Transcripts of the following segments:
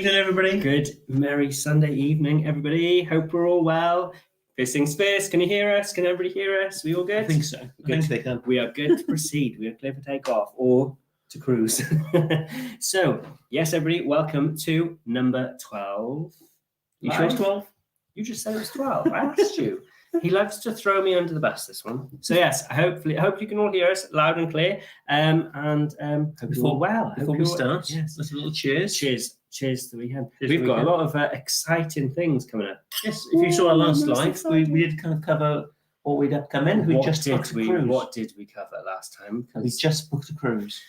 evening, everybody. Good, merry Sunday evening, everybody. Hope we're all well. First things first, can you hear us? Can everybody hear us? We all good? I think so. I think they can. We are good to proceed. We are clear for takeoff or to cruise. So, yes, everybody, welcome to number 12. You sure it's 12? You just said it was 12. I asked you. He loves to throw me under the bus, this one. So yes, I hope you can all hear us loud and clear. Hope you're all well. Before we start, yes, let's have a little cheers. Cheers to the weekend. Cheers We've to the got weekend. a lot of exciting things coming up. Yes, if you saw our last most live, exciting. we did kind of cover what we'd have come in. We just booked a cruise. What did we cover last time? We just booked a cruise,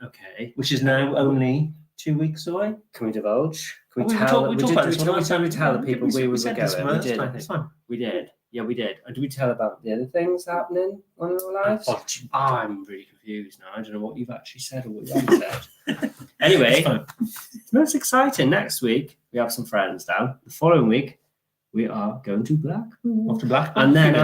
Okay. which is now only 2 weeks away. Can we divulge? Can we We tell? talked about this one last Did we time. tell the people we were said going? this one We last did. I time. It's think. fine. We did. Yeah, we did. And did we tell about the other things happening on our lives? I'm really confused now. I don't know what you've actually said or what you haven't said. Anyway, It's fine. it's most exciting. Next week, we have some friends down. The following week, we are going to Blackpool. Off to Blackpool. And then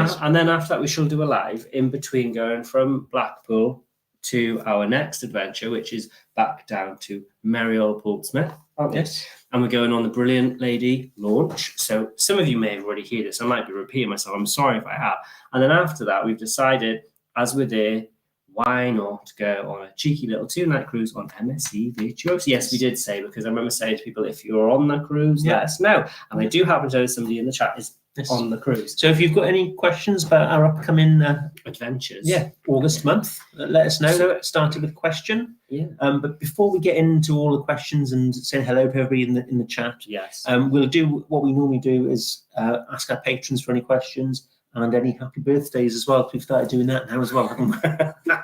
after that, we shall do a live in between going from Blackpool to our next adventure, which is back down to merry old Portsmouth. Yes. And we're going on the Brilliant Lady launch. So some of you may have already heard this. I might be repeating myself. I'm sorry if I have. And then after that, we've decided, as we're there, why not go on a cheeky little 2-night cruise on MSC Virtuoso? Yes, we did say, because I remember saying to people, if you're on the cruise, let us know. And I do happen to know somebody in the chat is on the cruise. So if you've got any questions about our upcoming Adventures. August month, let us know. So- Started with a question. Yeah. But before we get into all the questions and say hello to everybody in the chat, Yes. we'll do what we normally do is ask our patrons for any questions and any happy birthdays as well. We've started doing that now as well, haven't we?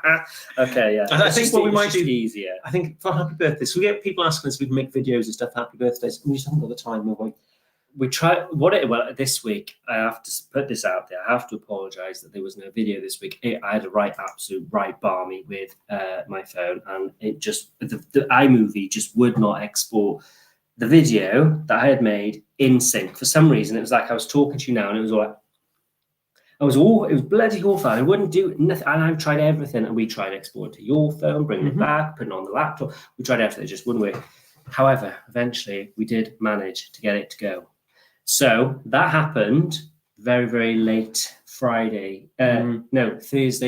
Okay, yeah. I think what we might do- easier. I think for happy birthdays, we get people asking us if we can make videos and stuff for happy birthdays, and we just haven't got the time, have we? We try this week. I have to put this out there. I have to apologise that there was no video this week. I had a absolute balmy with my phone, and it just the iMovie just would not export the video that I had made in sync. For some reason, it was like I was talking to you now, and it was all like, it was bloody awful. I wouldn't do nothing, and I've tried everything. And we tried exporting to your phone, bringing it back, putting it on the laptop. We tried everything; it just wouldn't work. However, eventually, we did manage to get it to go. So that happened very, very late Thursday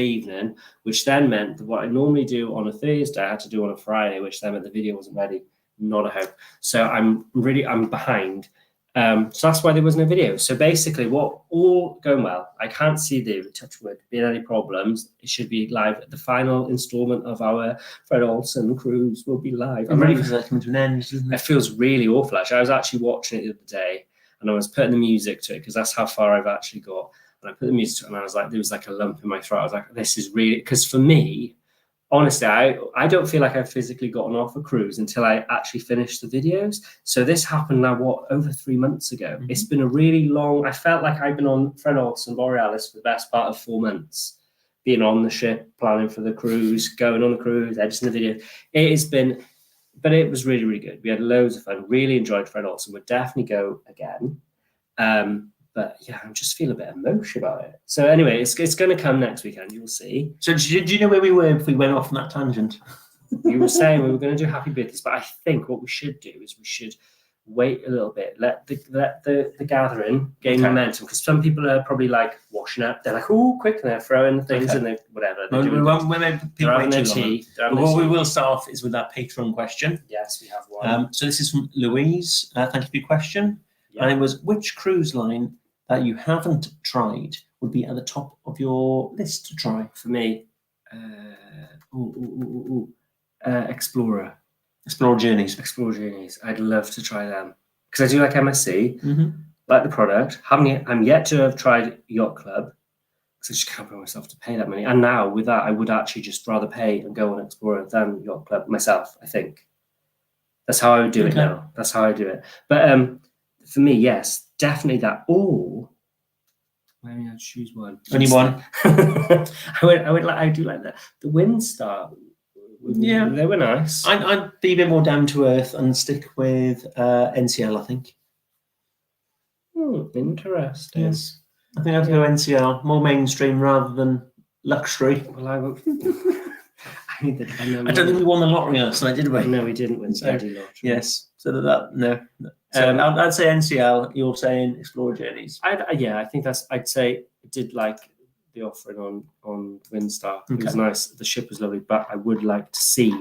evening, which then meant that what I normally do on a Thursday, I had to do on a Friday, which then meant the video wasn't ready. Not a hope. So I'm behind. So that's why there was no video. So basically, what all going well. I can't see the touch wood being any problems. It should be live. The final installment of our Fred Olsen cruise will be live. I'm ready for that coming to an end, isn't It it? feels really awful. Actually, I was actually watching it the other day, and I was putting the music to it because that's how far I've actually got. And I put the music to it, and I was like, there was like a lump in my throat. I was like, this is really, because for me, honestly, I don't feel like I've physically gotten off a cruise until I actually finished the videos. So this happened now, over 3 months ago. It's been a really long, I felt like I've been on Fred Olsen Borealis for the best part of 4 months, being on the ship, planning for the cruise, going on the cruise, editing the video. It has been, but it was really, really good. We had loads of fun, really enjoyed Fred Olsen. We'd definitely go again. But yeah, I just feel a bit emotional about it. So anyway, it's going to come next weekend. You'll see. So do you know where we were if we went off on that tangent? You were saying we were going to do happy birthdays, but I think what we should do is we should wait a little bit, let the gathering gain momentum, because some people are probably like washing up. They're like, oh, quick, and they're throwing things and they whatever. We won't make people wait too long. But what we will start off is with our Patreon question. Yes, we have one. So this is from Louise. Thank you for your question. Yeah. And it was, which cruise line that you haven't tried would be at the top of your list to try? For me, Explorer. Explore Journeys. Explore Journeys. I'd love to try them because I do like MSC, Mm-hmm. like the product. I'm yet to have tried Yacht Club because I just can't bring myself to pay that money. And now with that, I would actually just rather pay and go on Explorer than Yacht Club myself. I think that's how I would do it now. That's how I do it. But for me, yes, definitely that. Or maybe I'd choose one. Only one. I do like that. The Windstar. Yeah, they were nice. I'd be a bit more down to earth and stick with NCL, I think. Interesting. Yes. I think I'd go NCL, more mainstream rather than luxury. Well, I will. I don't think we won the lottery last night, did we? No, we didn't win the lottery. Yes. So no. So- I'd say NCL. You're saying Explorer Journeys. I think I'd say I did like the offering on Windstar. It was nice. The ship was lovely, but I would like to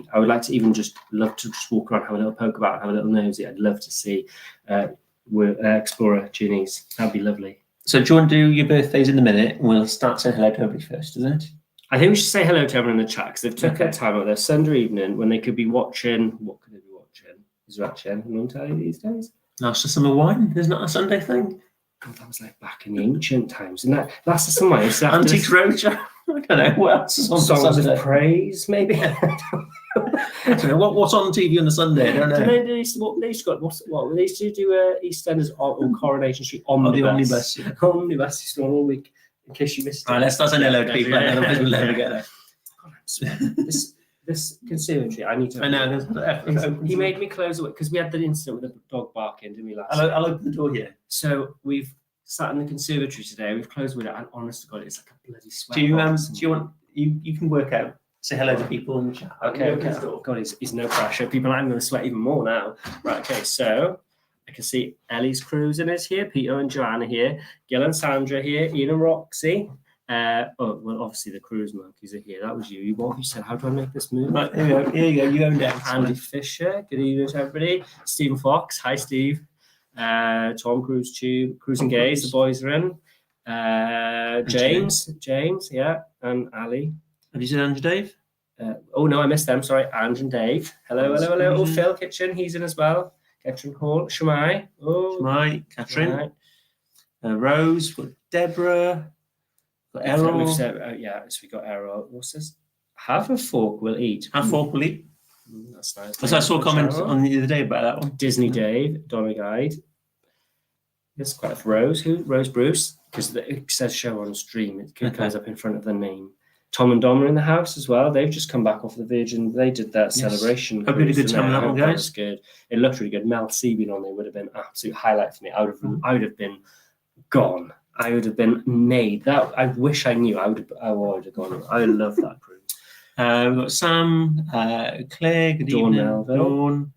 even just love to just walk around, have a little poke about, have a little nosy. I'd love to see Explorer Journeys. That'd be lovely. So do you want to do your birthdays in a minute? We'll start saying hello to everybody first, isn't it? I think we should say hello to everyone in the chat because they've took their time out their Sunday evening when they could be watching. What could they be watching? Is there actually anything on telly these days? Last of Summer Wine. Isn't that a Sunday thing? God, that was like back in the ancient times. Isn't that Last of Summer Wine? Antiques Roadshow. I don't know. What else is on Songs Sunday? of Praise, maybe. I don't know. What's on TV on a Sunday? I don't know. They used to do EastEnders or Coronation Street Omnibus. The Omnibus. Yeah. Omnibus used to go on all week in case you missed it. All right, let's start saying hello to people. Otherwise we'll never get there. God, I'm sweating. This conservatory, I need to. I know. He made me close it because we had the incident with the dog barking, didn't we, last week? I'll open the door here. So we've sat in the conservatory today. We've closed with it, and honest to God, it's like a bloody sweat. Do you want you can work out? Say hello to people in the chat. Okay. God, he's no pressure. People, I'm going to sweat even more now. Right. Okay. So I can see Ellie's cruising is here. Peter and Joanna here. Gil and Sandra here. Ian and Roxy. Obviously the cruise monkeys are here. That was you. What have you said? How do I make this move? Right, here you go. You own down. Andy Fisher. Good evening to everybody. Stephen Fox. Hi, Steve. Tom Cruise Tube. Cruising Gaze. The boys are in. James. Yeah. And Ali. Have you seen Andrew Dave? Oh no, I missed them. Sorry, Andrew and Dave. Hello. Oh, Phil Kitchen. He's in as well. Catherine Hall. Shemai. Oh, Shemai. Catherine. Rose. Got Deborah. Errol. We've said, so we got Errol. What's this? Have a fork, we'll eat. Have a fork, we'll eat. That's nice. Because I saw comments on the other day about that one. Disney Dave, Donna Guide. There's quite a Rose. Rose Bruce. Because it says show on stream. It comes up in front of the name. Tom and Dom are in the house as well. They've just come back off the Virgin. They did that celebration. Hope you had a good time with that one, guys. That was good. It looked really good. Mel C being on there would have been an absolute highlight for me. I would have been gone. I would have been made. That I wish I knew. I would have gone. I love that cruise. We've got Sam, Claire, good Dawn evening. Melville. Dawn.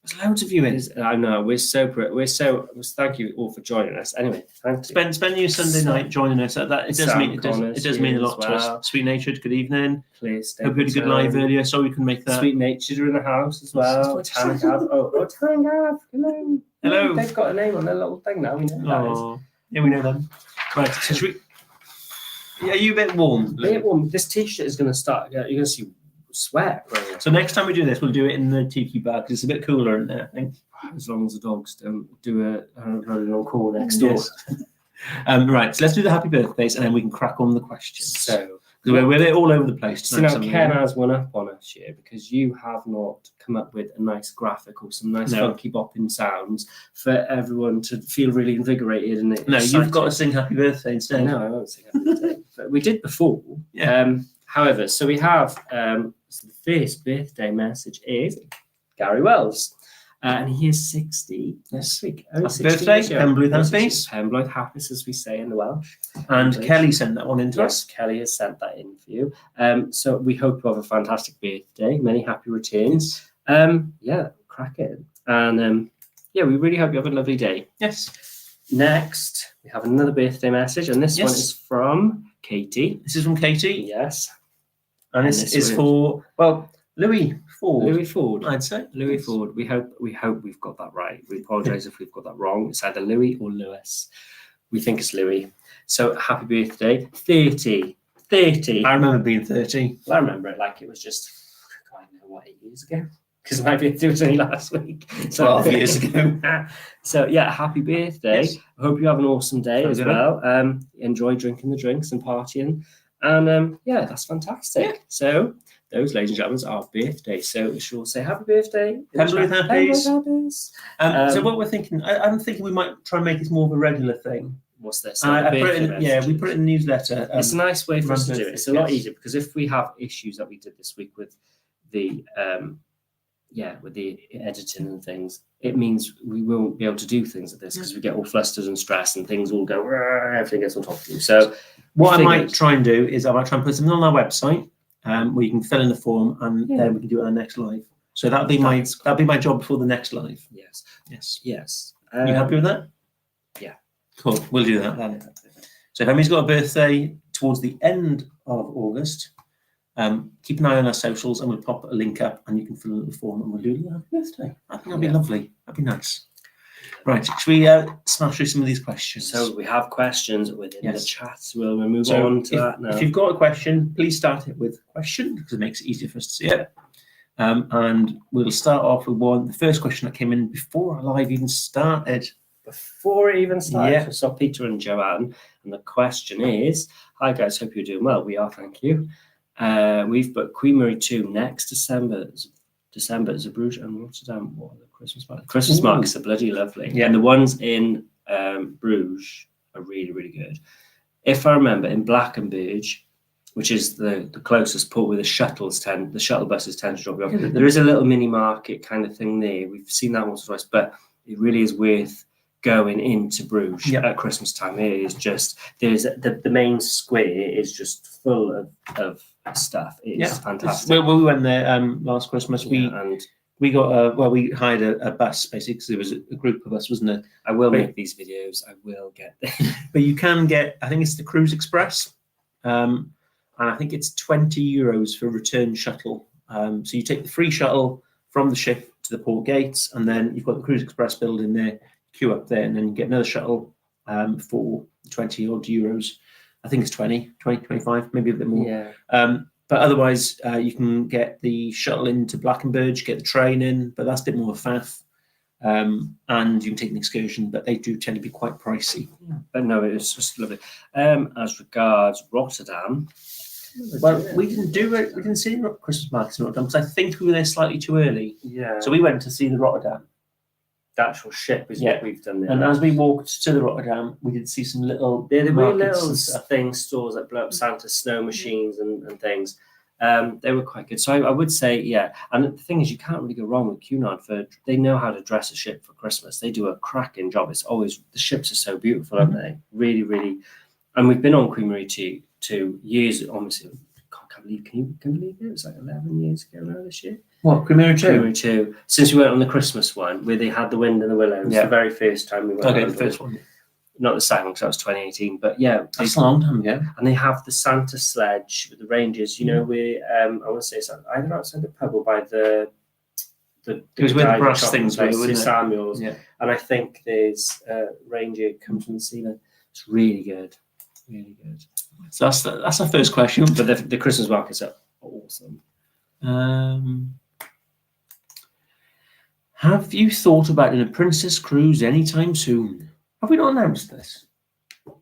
There's loads of viewers. I know. We're so. Thank you all for joining us. Anyway, thank you. Spend your Sunday night joining us. It does mean a lot to us. Sweet Natured, good evening. Please. Hope you had a good live earlier, so we can make that. Sweet Natured are in the house as well. Tanagav. Tanagav. Hello. They've got a name on their little thing now. We know who that is. Yeah, we know them. Right. So should we? Are you a bit warm? A bit warm. This t-shirt is going to start. You're going to see sweat. Right? So next time we do this, we'll do it in the tiki bar because it's a bit cooler in there, I think. As long as the dogs don't do a running on call next door. Yes. Right. So let's do the happy birthdays and then we can crack on the questions. So we're all over the place. So now Ken has one up on us here because you have not come up with a nice graphic or some nice funky bopping sounds for everyone to feel really invigorated and excited. You've got to sing happy birthday instead. No, I won't sing happy birthday. But we did before. Yeah. However, so we have so the first birthday message is Gary Wells. And he is 60 this week. Happy birthday, Pembroke Happis. Pembroke Happis, as we say in the Welsh. And Kelly sent that one in to us. Yes, Kelly has sent that in for you. So we hope you have a fantastic birthday. Many happy returns. Crack it. And we really hope you have a lovely day. Yes. Next, we have another birthday message, and this one is from Katie. This is from Katie. Yes. And this is for, Louis Ford. Louis Ford, I'd say. Louis Ford. We hope we've got that right. We apologise if we've got that wrong. It's either Louis or Lewis. We think it's Louis. So happy birthday. 30. I remember being 30. Well, I remember it like it was just, I don't know, 8 years ago? Because my birthday was only last week. 12 years ago. So happy birthday. Yes. I hope you have an awesome day as well. Enjoy drinking the drinks and partying. And that's fantastic. Yeah. So those, ladies and gentlemen, are birthdays. So we should all say happy birthday. Pembroke Happis. So what we're thinking, I'm thinking we might try and make this more of a regular thing. What's this? We put it in the newsletter. It's a nice way for us to do it. It's a lot easier because if we have issues that we did this week with the with the editing and things, it means we won't be able to do things like this because we get all flustered and stressed and things all go, everything gets on top of you. So what I might try and do is I might try and put something on our website where you can fill in the form and then we can do it on our next live. So that'll be my job before the next live. Yes. Yes. Yes. You happy with that? Yeah. Cool. We'll do that then. So if anybody's got a birthday towards the end of August, keep an eye on our socials and we'll pop a link up and you can fill in a little form and we'll do a happy birthday. I think that'd be lovely. That'd be nice. Right. Should we smash through some of these questions? So we have questions within the chat. We'll move on to that now. If you've got a question, please start it with question because it makes it easier for us to see it. And we'll start off with the first question that came in before our live even started. Before it even started, we saw Peter and Joanne, and the question is, hi guys, hope you're doing well. We are, thank you. We've booked Queen Marie 2 next December at Bruges and Rotterdam. What are the Christmas markets? Christmas markets are bloody lovely. Yeah. And the ones in Bruges are really, really good. If I remember, in Blankenburg, which is the closest port where the shuttle buses tend to drop you off, there is a little mini market kind of thing there. We've seen that once or twice, but it really is worth going into Bruges at Christmas time. It is just, there's the main square is just full of stuff. It's fantastic. We went there last Christmas. We got we hired a bus basically because there was a group of us, wasn't it? I will make these videos. I will get there. But you can get, I think it's the Cruise Express, and I think it's €20 for a return shuttle. So you take the free shuttle from the ship to the port gates, and then you've got the Cruise Express building there, queue up there, and then you get another shuttle for 20 odd euros. I think it's 20, 25, maybe a bit more. Yeah. But otherwise, you can get the shuttle into Blankenburg, get the train in, but that's a bit more of a faff. And you can take an excursion, but they do tend to be quite pricey. Yeah. But no, it's just lovely. As regards Rotterdam, well, we didn't do it. We didn't see the Christmas markets in Rotterdam because I think we were there slightly too early. Yeah. So we went to see the Rotterdam. The actual ship is what we've done there. And as we walked to the Rotterdam, we did see some little there were little stores that blow up Santa's snow machines and things. They were quite good. So I would say, and the thing is, you can't really go wrong with Cunard. They know how to dress a ship for Christmas. They do a cracking job. It's always, the ships are so beautiful, aren't they? Really, really. And we've been on Queen Marie 2 years, obviously. Can you believe it? It was like 11 years ago now this year. What, Queen Marie 2? Queen Marie 2. Since we went on the Christmas one, where they had the wind and the willows, the very first time we went. Okay, the first one. Not the second, because that was 2018. But that's a long time ago. And they have the Santa sledge with the rangers. You know, where I want to say it's either outside the pub or by the it was where the brass things were, wasn't it? Samuel's. Yeah. And I think there's a ranger comes from the ceiling. It's really good. Really good. So that's our first question. But the Christmas markets are awesome. Have you thought about doing a princess cruise anytime soon? Have we not announced this? I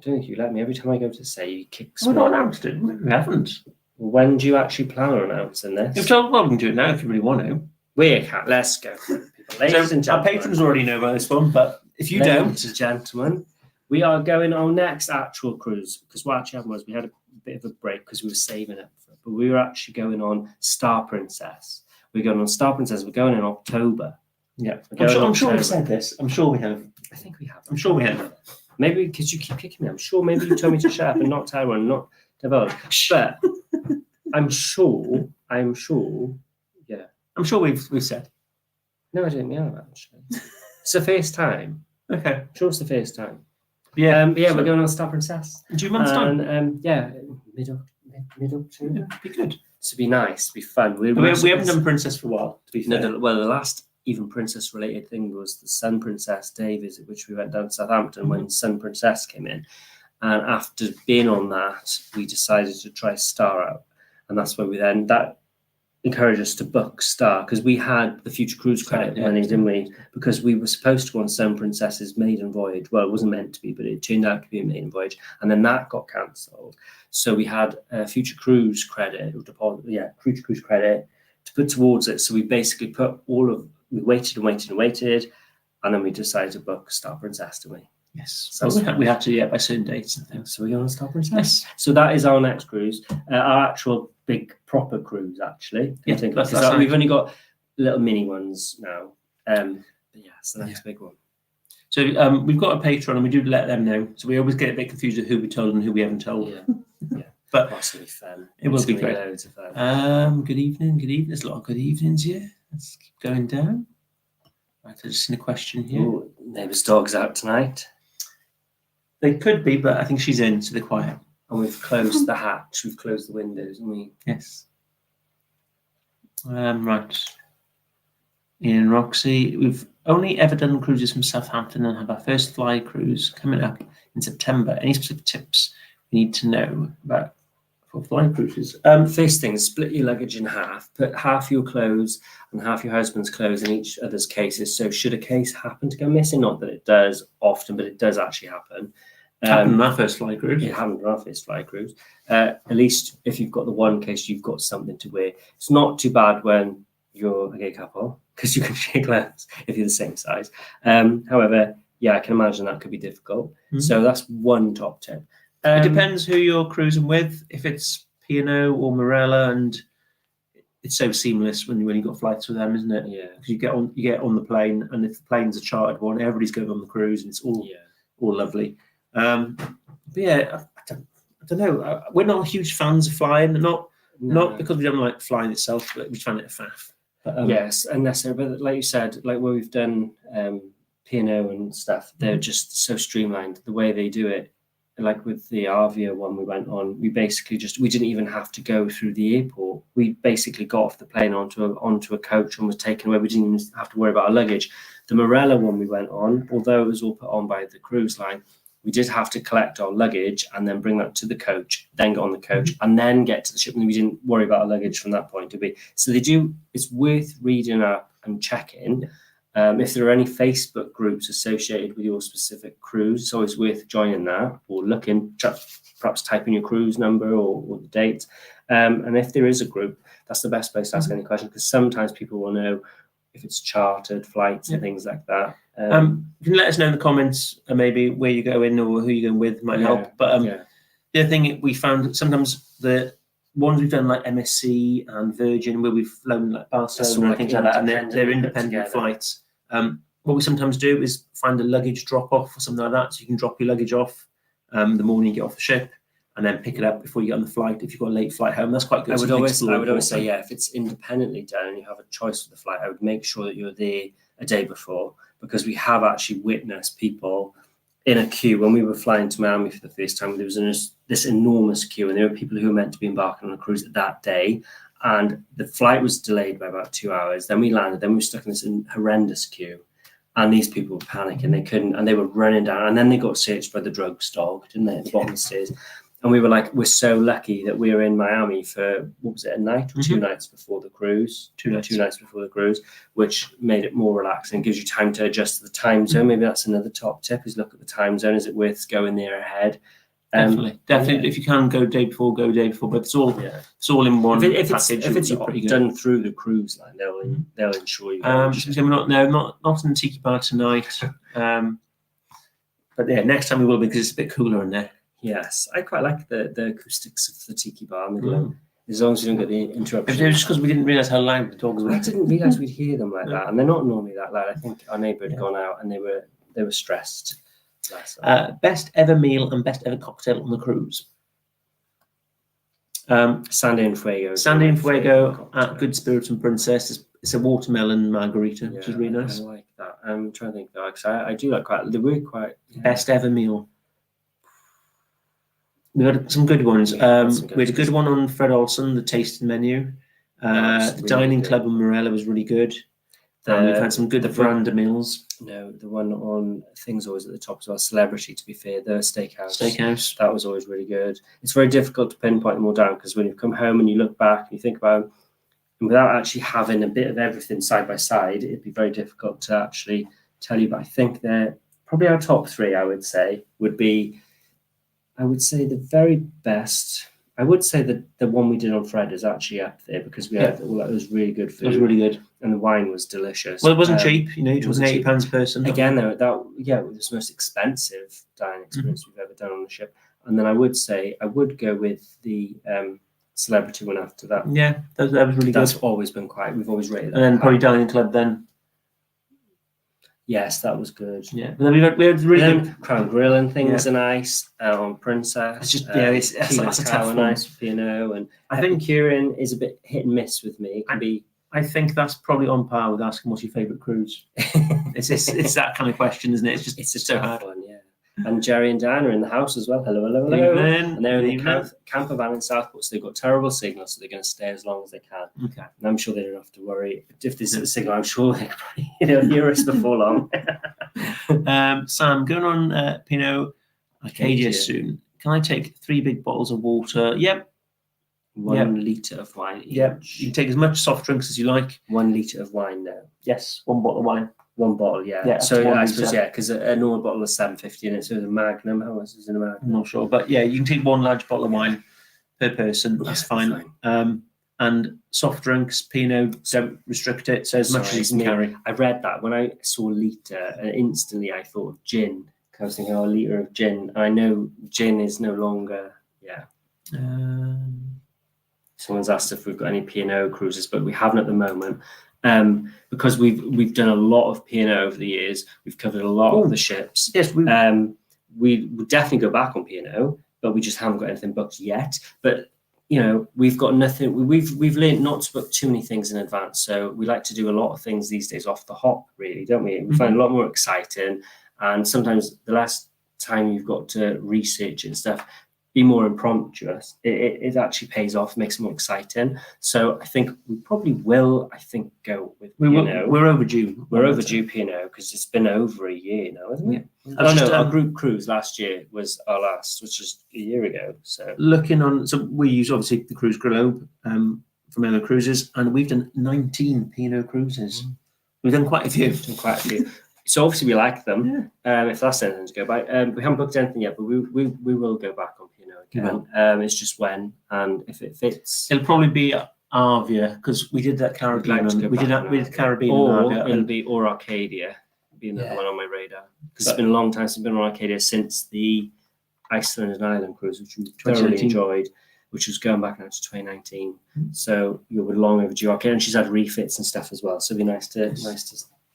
don't think you let me. Every time I go to say, you kick. We've not announced it. We haven't. When do you actually plan on announcing this? We can do it now if you really want to. We can. Let's go. Ladies and gentlemen. Our patrons already know about this one, but if you don't. Ladies and gentlemen, we are going on next actual cruise, because what actually happened was we had a bit of a break because we were saving it for it, but we were actually going on Star Princess. We're going on Star Princess. We're going in October. Yeah, I'm sure we said this. I'm sure we have. I think we have. I'm sure we have. Maybe because you keep kicking me. I'm sure maybe you told me to shut up and not tell everyone, not divulge. But I'm sure. Yeah. I'm sure we've said. No, I didn't mean that. Actually, it's the first time. Okay. I'm sure it's the first time. Yeah. So we're going on Star Princess. In 2 months' time. And mid-October. Be good. To be nice, be fun. We haven't done Princess for a while, to be fair. No, the last even Princess related thing was the Sun Princess Day visit, which we went down to Southampton when Sun Princess came in. And after being on that, we decided to try Star out. And that's when that encouraged us to book Star, because we had the future cruise credit money, didn't we? Because we were supposed to go on Sun Princess's maiden voyage. Well, it wasn't meant to be, but it turned out to be a maiden voyage. And then that got cancelled. So we had a future cruise credit, future cruise credit to put towards it. So we basically we waited, and then we decided to book Star Princess, didn't we? Yes. So we had to, by certain dates and things. So we're going to Star Princess. Yes. So that is our next cruise, our actual big proper cruise, actually. Yeah, we've only got little mini ones now. But it's the next big one. So we've got a Patreon, and we do let them know. So we always get a bit confused with who we told and who we haven't told. Yeah. But That's gonna be fun. it will It's be gonna great. Loads of fun. Good evening. Good evening. There's a lot of good evenings here. Let's keep going down. Right, I've just seen a question here. Ooh, neighbour's dog's out tonight, They could be, but I think she's in, so they're quiet. and we've closed the hatch. We've closed the windows, and we. Yes. Right. In Roxy, we've only ever done cruises from Southampton and have our first fly cruise coming up in September. Any specific tips we need to know about for fly cruises? First thing, split your luggage in half. Put half your clothes and half your husband's clothes in each other's cases. So should a case happen to go missing, not that it does often, but it does actually happen. Happened on our first fly cruise. It happened on our first fly cruise. At least if you've got the one case, you've got something to wear. It's not too bad when you're a gay couple because you can share clothes if you're the same size. However, yeah, I can imagine that could be difficult. So that's one top tip. It depends who you're cruising with. If it's P&O or Marella, and it's so seamless when you've got flights with them, isn't it? Yeah. Because you get on the plane, and if the plane's a chartered one, everybody's going on the cruise, and it's all lovely. But yeah, I don't know. We're not huge fans of flying, not because we don't like flying itself, but we find it a faff. But, yes, and necessary. But like you said, like where we've done P&O and stuff, they're just so streamlined. The way they do it, like with the Avia one we went on, we basically we didn't even have to go through the airport. We basically got off the plane onto a coach and was taken away. We didn't even have to worry about our luggage. The Marella one we went on, although it was all put on by the cruise line, we did have to collect our luggage and then bring that to the coach, then get on the coach and then get to the ship. And we didn't worry about our luggage from that point, did we? So they do, it's worth reading up and checking. If there are any Facebook groups associated with your specific cruise, it's always worth joining that or looking, perhaps type in your cruise number or the date. And if there is a group, that's the best place to ask any question, because sometimes people will know if it's chartered flights and things like that. you can let us know in the comments maybe where you're going or who you're going with might help. But the other thing we found, sometimes the ones we've done like MSC and Virgin, where we've flown like Barcelona and things like that, and they're independent flights. What we sometimes do is find a luggage drop off or something like that, so you can drop your luggage off the morning you get off the ship, and then pick it up before you get on the flight if you've got a late flight home. That's quite good. I would always say, if it's independently done and you have a choice for the flight, I would make sure that you're there a day before, because we have actually witnessed people in a queue. When we were flying to Miami for the first time, there was this enormous queue, and there were people who were meant to be embarking on a cruise that day, and the flight was delayed by about 2 hours. Then we landed, then we were stuck in this horrendous queue. And these people were panicking, they couldn't, and they were running down, and then they got searched by the drugs dog, didn't they, at the bottom of the stairs. And we were like, we're so lucky that we were in Miami for, what was it, a night or 2 nights before the cruise? Two nights before the cruise, which made it more relaxing, gives you time to adjust to the time zone. Maybe that's another top tip, is look at the time zone. Is it worth going there ahead? Definitely. If you can go day before, go day before. But it's all in one package. If it's done through the cruise line, they'll insure you. So we're not in the Tiki Bar tonight. But yeah, next time we will, because it's a bit cooler in there. Yes, I quite like the acoustics of the Tiki Bar. As long as you don't get the interruption. It was just because we didn't realise how loud the dogs were. I didn't realise we'd hear them like that, and they're not normally that loud. I think our neighbour had gone out, and they were stressed. Best ever meal and best ever cocktail on the cruise. Sandy and Fuego. Sandy and Fuego at Good Spirits and Princess. It's a watermelon margarita, which is really nice. I like that. I'm trying to think though, because I do like quite. They were quite best ever meal. We had some good ones. We had a good one on Fred Olsen, the tasting menu. The dining club on Marella was really good. We've had some good veranda meals. No, the one on things always at the top as well. Celebrity, to be fair, the steakhouse. That was always really good. It's very difficult to pinpoint them all down, because when you come home and you look back and you think about them, and without actually having a bit of everything side by side, it'd be very difficult to actually tell you. But I think they're probably our top three. I would say the very best. I would say that the one we did on Fred is actually up there, because we had all that was really good food. It was really good, and the wine was delicious. Well, it wasn't cheap. It was £80 a person. Again, though, it was the most expensive dining experience we've ever done on the ship. And then I would say I would go with the celebrity one after that. Yeah, that was really good. That's always been we've always rated that. And then probably dining club then. Yes, that was good. Yeah, but then we had really good Crown Grill and things are nice on Princess. It's just that's a tough one. Nice for P&O, and I think Epicurean is a bit hit and miss with me. It can be. I think that's probably on par with asking what's your favourite cruise. it's that kind of question, isn't it? It's a so tough hard. one, yeah. And Jerry and Dan are in the house as well. Hello. Evening. And they're in the camper van in Southport, so they've got terrible signal, so they're going to stay as long as they can. Okay. And I'm sure they don't have to worry. If there's a signal, I'm sure they probably hear us before long. Sam, going on P&O Arcadia soon. Can I take 3 big bottles of water? Yep. 1 litre of wine each. Yep. You can take as much soft drinks as you like. 1 litre of wine now. Yes, 1 bottle of wine. 1 bottle, yeah. Yeah, so I suppose, because a normal bottle is $7.50 and it's a Magnum. How much is in a Magnum? I'm not sure, but yeah, you can take 1 large bottle of wine per person. That's fine. And soft drinks, P&O, don't restrict it. So as much as you can carry. I read that when I saw litre, and instantly I thought of gin. I was thinking, a litre of gin. I know gin is no longer, Someone's asked if we've got any P&O cruises, but we haven't at the moment. Because we've done a lot of P&O over the years. We've covered a lot of the ships. Yes, we would definitely go back on P&O, but we just haven't got anything booked yet. But we've got nothing. We've learned not to book too many things in advance. So we like to do a lot of things these days off the hop, really, don't we? We find a lot more exciting. And sometimes the last time you've got to research and stuff, be more impromptu. It actually pays off, makes it more exciting. So I think we probably will. Go with P&O. We're overdue. We're overdue P&O because it's been over a year now, isn't it? Our group cruise last year was our last, which is a year ago. So we use obviously the Cruise Globe from MSC Cruises, and we've done 19 P&O cruises. We've done quite a few. So obviously we like them. If that's anything to go by, we haven't booked anything yet, but we will go back on P&O again. It's just when and if it fits. It'll probably be Arvia because we did that Caribbean. We did Caribbean. Or it'll be Arcadia. Be another one on my radar because it's been a long time since I've been on Arcadia since the Iceland and Island cruise, which we thoroughly enjoyed, which was going back now to 2019. So you were long overdue Arcadia, and she's had refits and stuff as well. So it'd be nice to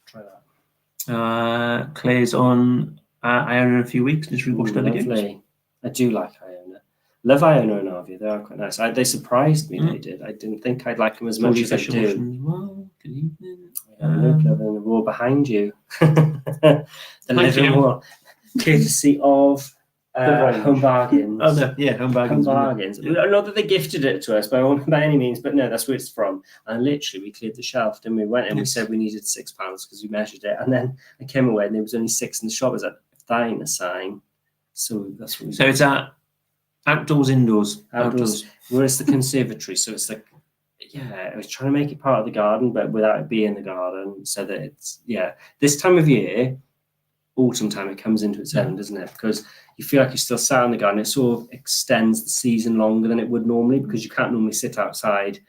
try that. Claire's on Iona in a few weeks. Just rewatched other games. I do like Iona. Love Iona and Arvia. They are quite nice. They surprised me. They did. I didn't think I'd like them as much as I do. Well, good evening. The wall behind you. The living wall. Courtesy of Home Bargains. Oh no, yeah, Home Bargains. Not that they gifted it to us by any means, but no, that's where it's from. And literally, we cleared the shelf, and we went and we said we needed £6 because we measured it, and then I came away and there was only 6 in the shop. It was a thine a sign. So that's what we. So it's outdoors, indoors. Whereas the conservatory, so it's like. Yeah, I was trying to make it part of the garden, but without it being the garden, so that it's this time of year, autumn time, it comes into its own, doesn't it? Because you feel like you're still sat in the garden. It sort of extends the season longer than it would normally because you can't normally sit outside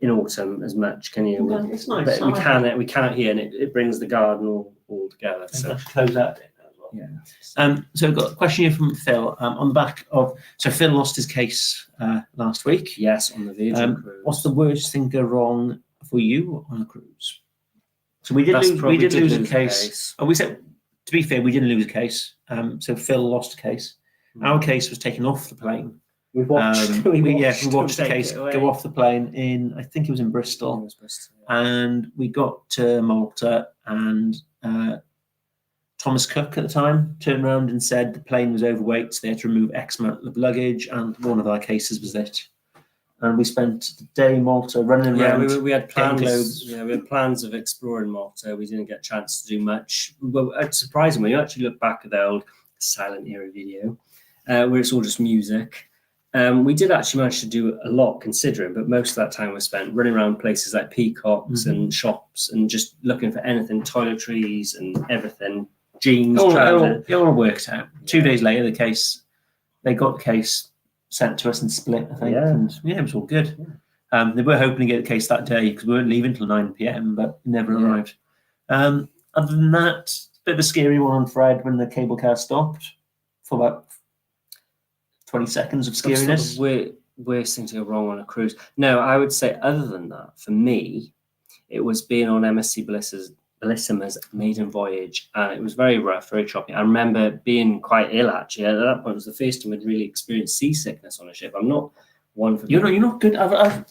in autumm as much, can you? No, it's nice. But we can here, and it brings the garden all together. So close out it as well. Yeah. So we've got a question here from Phil on the back of. So Phil lost his case last week. Yes, on the Virgin cruise. What's the worst thing go wrong for you on a cruise? So we did lose a case. Oh, we said. To be fair, we didn't lose a case. So Phil lost a case. Our case was taken off the plane. We watched the case go off the plane in, I think it was in Bristol. And we got to Malta, and Thomas Cook at the time turned around and said the plane was overweight, so they had to remove X amount of luggage, and one of our cases was it. And we spent the day in Malta running around. We had plans. We had plans of exploring Malta. We didn't get a chance to do much. Well, surprisingly, you actually look back at the old silent era video, where it's all just music. We did actually manage to do a lot considering, but most of that time was spent running around places like Peacocks and shops and just looking for anything, toiletries and everything, jeans. It all worked out. 2 days later, they got the case sent to us and split, I think. And it was all good. They were hoping to get the case that day because we weren't leaving until 9 p.m, but it never arrived. Other than that, a bit of a scary one on Fred when the cable car stopped for about 20 seconds of scariness. Worst thing to go wrong on a cruise. No, I would say other than that, for me, it was being on MSC Bliss's Bellissima's maiden voyage, and it was very rough, very choppy. I remember being quite ill actually. At that point, it was the first time I'd really experienced seasickness on a ship. I'm not one for You're not good. I've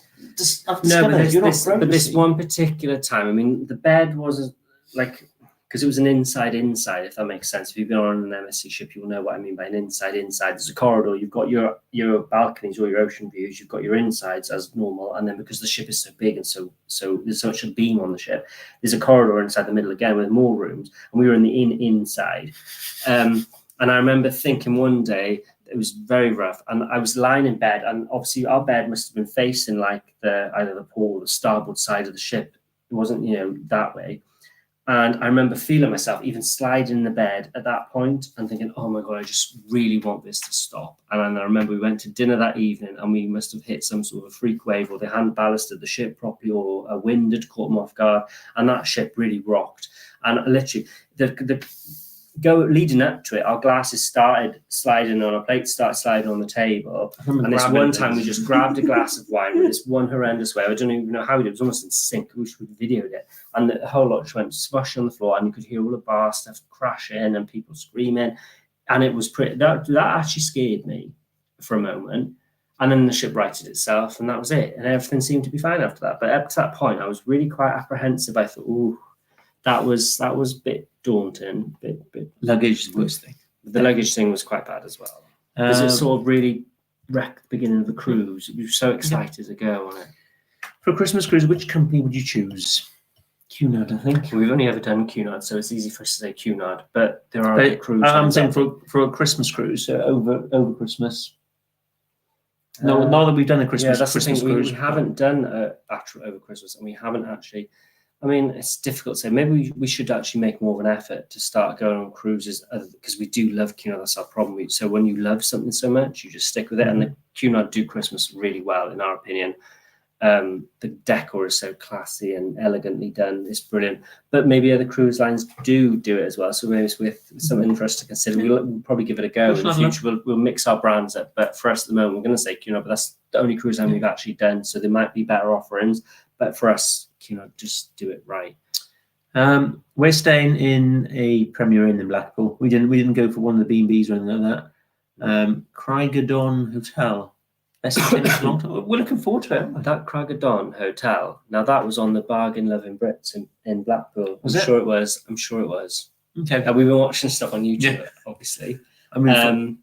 no, but this one particular time, I mean, the bed was like, because it was an inside, if that makes sense. If you've been on an MSC ship, you will know what I mean by an inside. There's a corridor. You've got your balconies or your ocean views. You've got your insides as normal, and then because the ship is so big and so there's such a beam on the ship, there's a corridor inside the middle again with more rooms, and we were in the inside. And I remember thinking one day it was very rough, and I was lying in bed, and obviously our bed must have been facing like either the port or the starboard side of the ship. It wasn't that way. And I remember feeling myself even sliding in the bed at that point and thinking, oh my God, I just really want this to stop. And then I remember we went to dinner that evening and we must have hit some sort of a freak wave, or they hadn't ballasted the ship properly, or a wind had caught them off guard. And that ship really rocked. And literally, leading up to it, our glasses started sliding on, our plates started sliding on the table. And this one time we just grabbed a glass of wine with this one horrendous way. I don't even know how we did. It was almost in sync. I wish we'd videoed it. And the whole lot just went splashing on the floor, and you could hear all the bar stuff crashing and people screaming. And it was pretty, that actually scared me for a moment. And then the ship righted itself, and that was it. And everything seemed to be fine after that. But up to that point, I was really quite apprehensive. I thought, ooh, that was a bit daunting. Bit luggage is the worst thing. The luggage thing was quite bad as well. Because it sort of really wrecked the beginning of the cruise. We were so excited to go on it. For a Christmas cruise, which company would you choose? Cunard, I think. We've only ever done Cunard, so it's easy for us to say Cunard. But there are other cruises. I'm saying for a Christmas cruise, over Christmas. No, now that we've done a Christmas, that's Christmas the thing. cruise, we haven't done actual over Christmas, and we haven't actually. I mean, it's difficult to say. Maybe we should actually make more of an effort to start going on cruises, because we do love Cunard. That's our problem. So when you love something so much, you just stick with it. And the Cunard do Christmas really well, in our opinion. The decor is so classy and elegantly done. It's brilliant. But maybe other cruise lines do it as well. So maybe it's with something for us to consider. We'll probably give it a go in the future. We'll mix our brands up. But for us at the moment, we're going to say Cunard, but that's the only cruise line we've actually done. So there might be better offerings. But for us, Cunard, just do it right. We're staying in a Premier Inn in Blackpool. We didn't go for one of the B&Bs or anything like that. Craigerdon Hotel. We're looking forward to it. That Craigerdon Hotel. Now that was on the Bargain Loving Brits in Blackpool. I'm sure it was. Okay. We've been watching stuff on YouTube, obviously. We're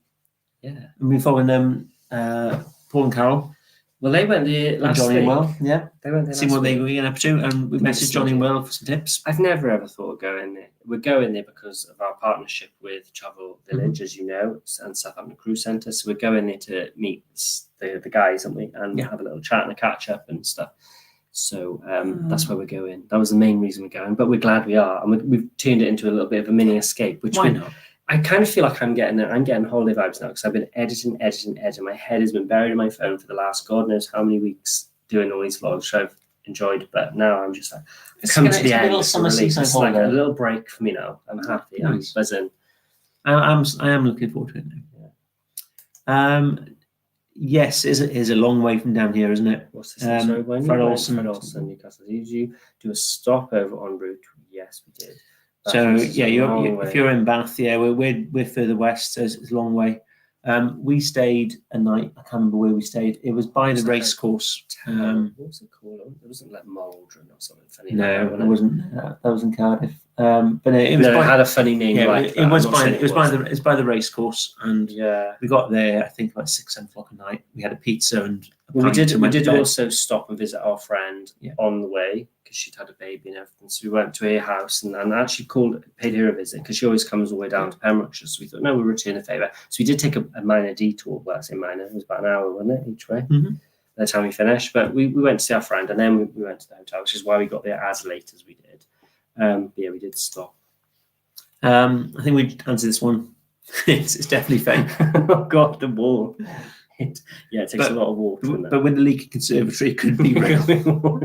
following them. Paul and Carol. Well, they went there last week. Johnny and Will, yeah. They went there. See what they were getting up to, and we messaged Johnny and Will for some tips. I've never ever thought of going there. We're going there because of our partnership with Travel Village, as you know, and Southampton Cruise Centre. So we're going there to meet the guys, aren't we? And have a little chat and a catch up and stuff. So that's where we're going. That was the main reason we're going, but we're glad we are, and we've turned it into a little bit of a mini escape. Why not? I kind of feel like I'm getting holiday vibes now, because I've been editing. My head has been buried in my phone for the last God knows how many weeks doing all these vlogs, which I've enjoyed. But now I'm just like, come to the end. It's like a little break for me now. I'm happy. Nice. I'm buzzing. I am looking forward to it now. Yes, it is a long way from down here, isn't it? What's this? Fred Olsen, Newcastle. Did you do a stopover en route? Yes, we did. So if you're in Bath, we're further west, so it's a long way. We stayed a night. I can't remember where we stayed. It was by the race course. What was it called? It wasn't like Maldron or something funny. No, it wasn't. That was in Cardiff. But it had a funny name. Yeah, it was by the race course, and we got there I think about 6-7 o'clock at night. We had a pizza and we did also stop and visit our friend on the way, because she'd had a baby and everything. So we went to her house and actually paid her a visit, because she always comes all the way down to Pembrokeshire. So we thought, no, we'll return the favour. So we did take a minor detour. Well, I say minor, it was about an hour, wasn't it, each way? By the time we finished. But we went to see our friend, and then we went to the hotel, which is why we got there as late as we did. We did stop. I think we answered this one. it's definitely fake. Oh God, the wall. It takes a lot of water. But with the leaky conservatory, it could be real.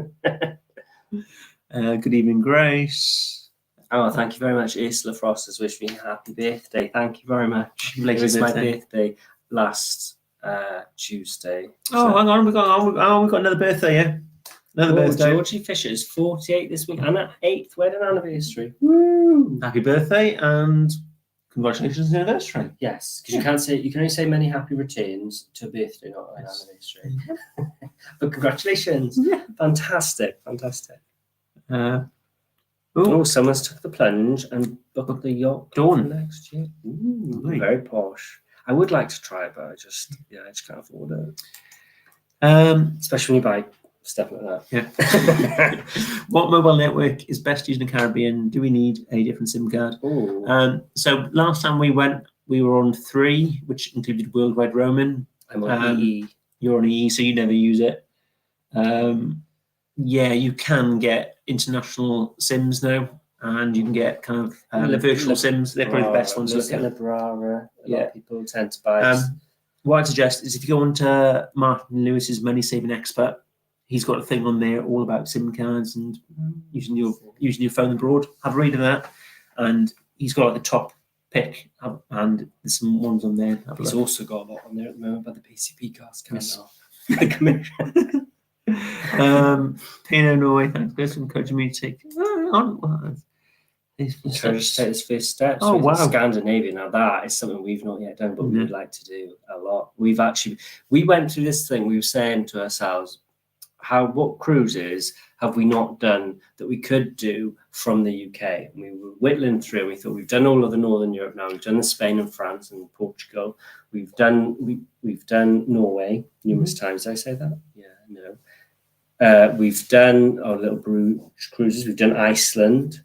Good evening, Grace. Oh, thank you very much. Ursula Frost has wished me a happy birthday. Thank you very much. It was my birthday last Tuesday. Oh, hang on, we got another birthday, yeah. Another birthday. Georgie Fisher is 48 this week and her 8th wedding anniversary. Woo! Happy birthday and congratulations on the anniversary. Yes, because you can only say many happy returns to a birthday, not an anniversary. But congratulations. Yeah. Fantastic. Someone's took the plunge and booked the yacht Dawn next year. Lovely. Very posh. I would like to try it, but I just can't afford it. Especially when you buy stuff like that. Yeah. What mobile network is best used in the Caribbean? Do we need a different SIM card? So last time we went, we were on 3, which included worldwide roaming. I'm on EE. You're on EE, so you never use it. Yeah, you can get international SIMs now, and you can get kind of virtual SIMs. They're probably the best ones to look at. A lot of people tend to buy. What I'd suggest is if you go onto Martin Lewis's Money Saving Expert, he's got a thing on there all about SIM cards and using your phone abroad. Have a read of that, and he's got like the top pick, and there's some ones on there. He's also got a lot on there at the moment about the PCP cards coming off the commission. P&O Norway, thanks for encouraging me to take on his first steps. Oh wow, Scandinavia. Now that is something we've not yet done, but we would like to do a lot. We went through this thing. We were saying to ourselves, what cruises have we not done that we could do from the UK? And we were whittling through. And we thought we've done all of the Northern Europe now. We've done the Spain and France and Portugal. We've done Norway numerous times. Did I say that? Yeah, no. We've done our little Bruges cruises. We've done Iceland.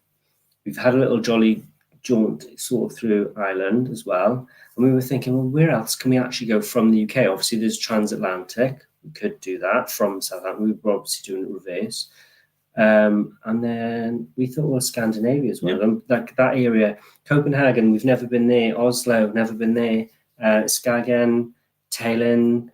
We've had a little jolly jaunt sort of through Ireland as well. And we were thinking, well, where else can we actually go from the UK? Obviously, there's transatlantic. We could do that from Southampton. We were obviously doing it reverse. And then we thought, well, Scandinavia as well. Yeah. Like that area, Copenhagen, we've never been there. Oslo, never been there. Skagen, Tallinn,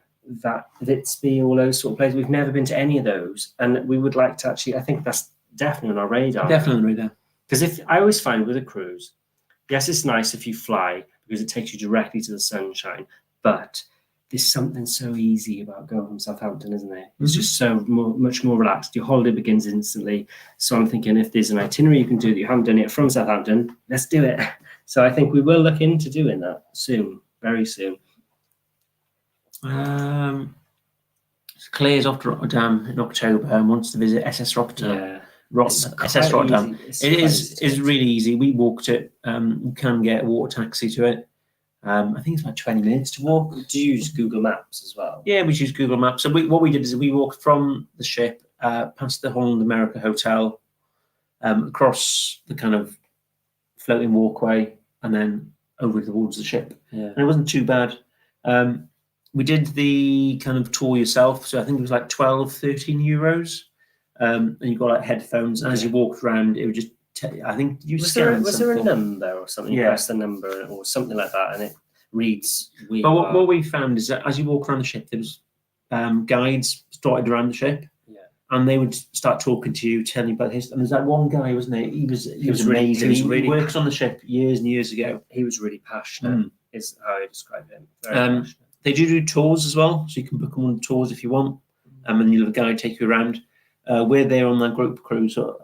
Vitsby, all those sort of places. We've never been to any of those. And we would like to actually, I think that's definitely on our radar. Definitely on the radar. Because I always find with a cruise, yes, it's nice if you fly because it takes you directly to the sunshine, but there's something so easy about going from Southampton, isn't there? It's just so much more relaxed. Your holiday begins instantly. So I'm thinking if there's an itinerary you can do that you haven't done yet from Southampton, let's do it. So I think we will look into doing that soon, very soon. Claire's off to Rotterdam in October and wants to visit SS Rotterdam. Yeah. SS Rotterdam. It is really easy. We walked it. You can get a water taxi to it. I think it's about 20 minutes to walk. Do you use Google Maps as well? Yeah, we use Google Maps. So what we did is we walked from the ship past the Holland America hotel, across the kind of floating walkway, and then over towards the ship. Yeah. And it wasn't too bad. We did the kind of tour yourself. So I think it was like 12, 13 euros. And you got like headphones. And as you walked around, it would just I think you was there a number or something? You press the number or something like that, and it reads. But what we found is that as you walk around the ship, there was guides dotted around the ship, and they would start talking to you, telling you about history. And there's that one guy, wasn't there? He was amazing. He works on the ship years and years ago. He was really passionate. Is how I describe him. Very passionate. They do tours as well, so you can book them on tours if you want, and you'll have a guide take you around. We're there on that group cruise. So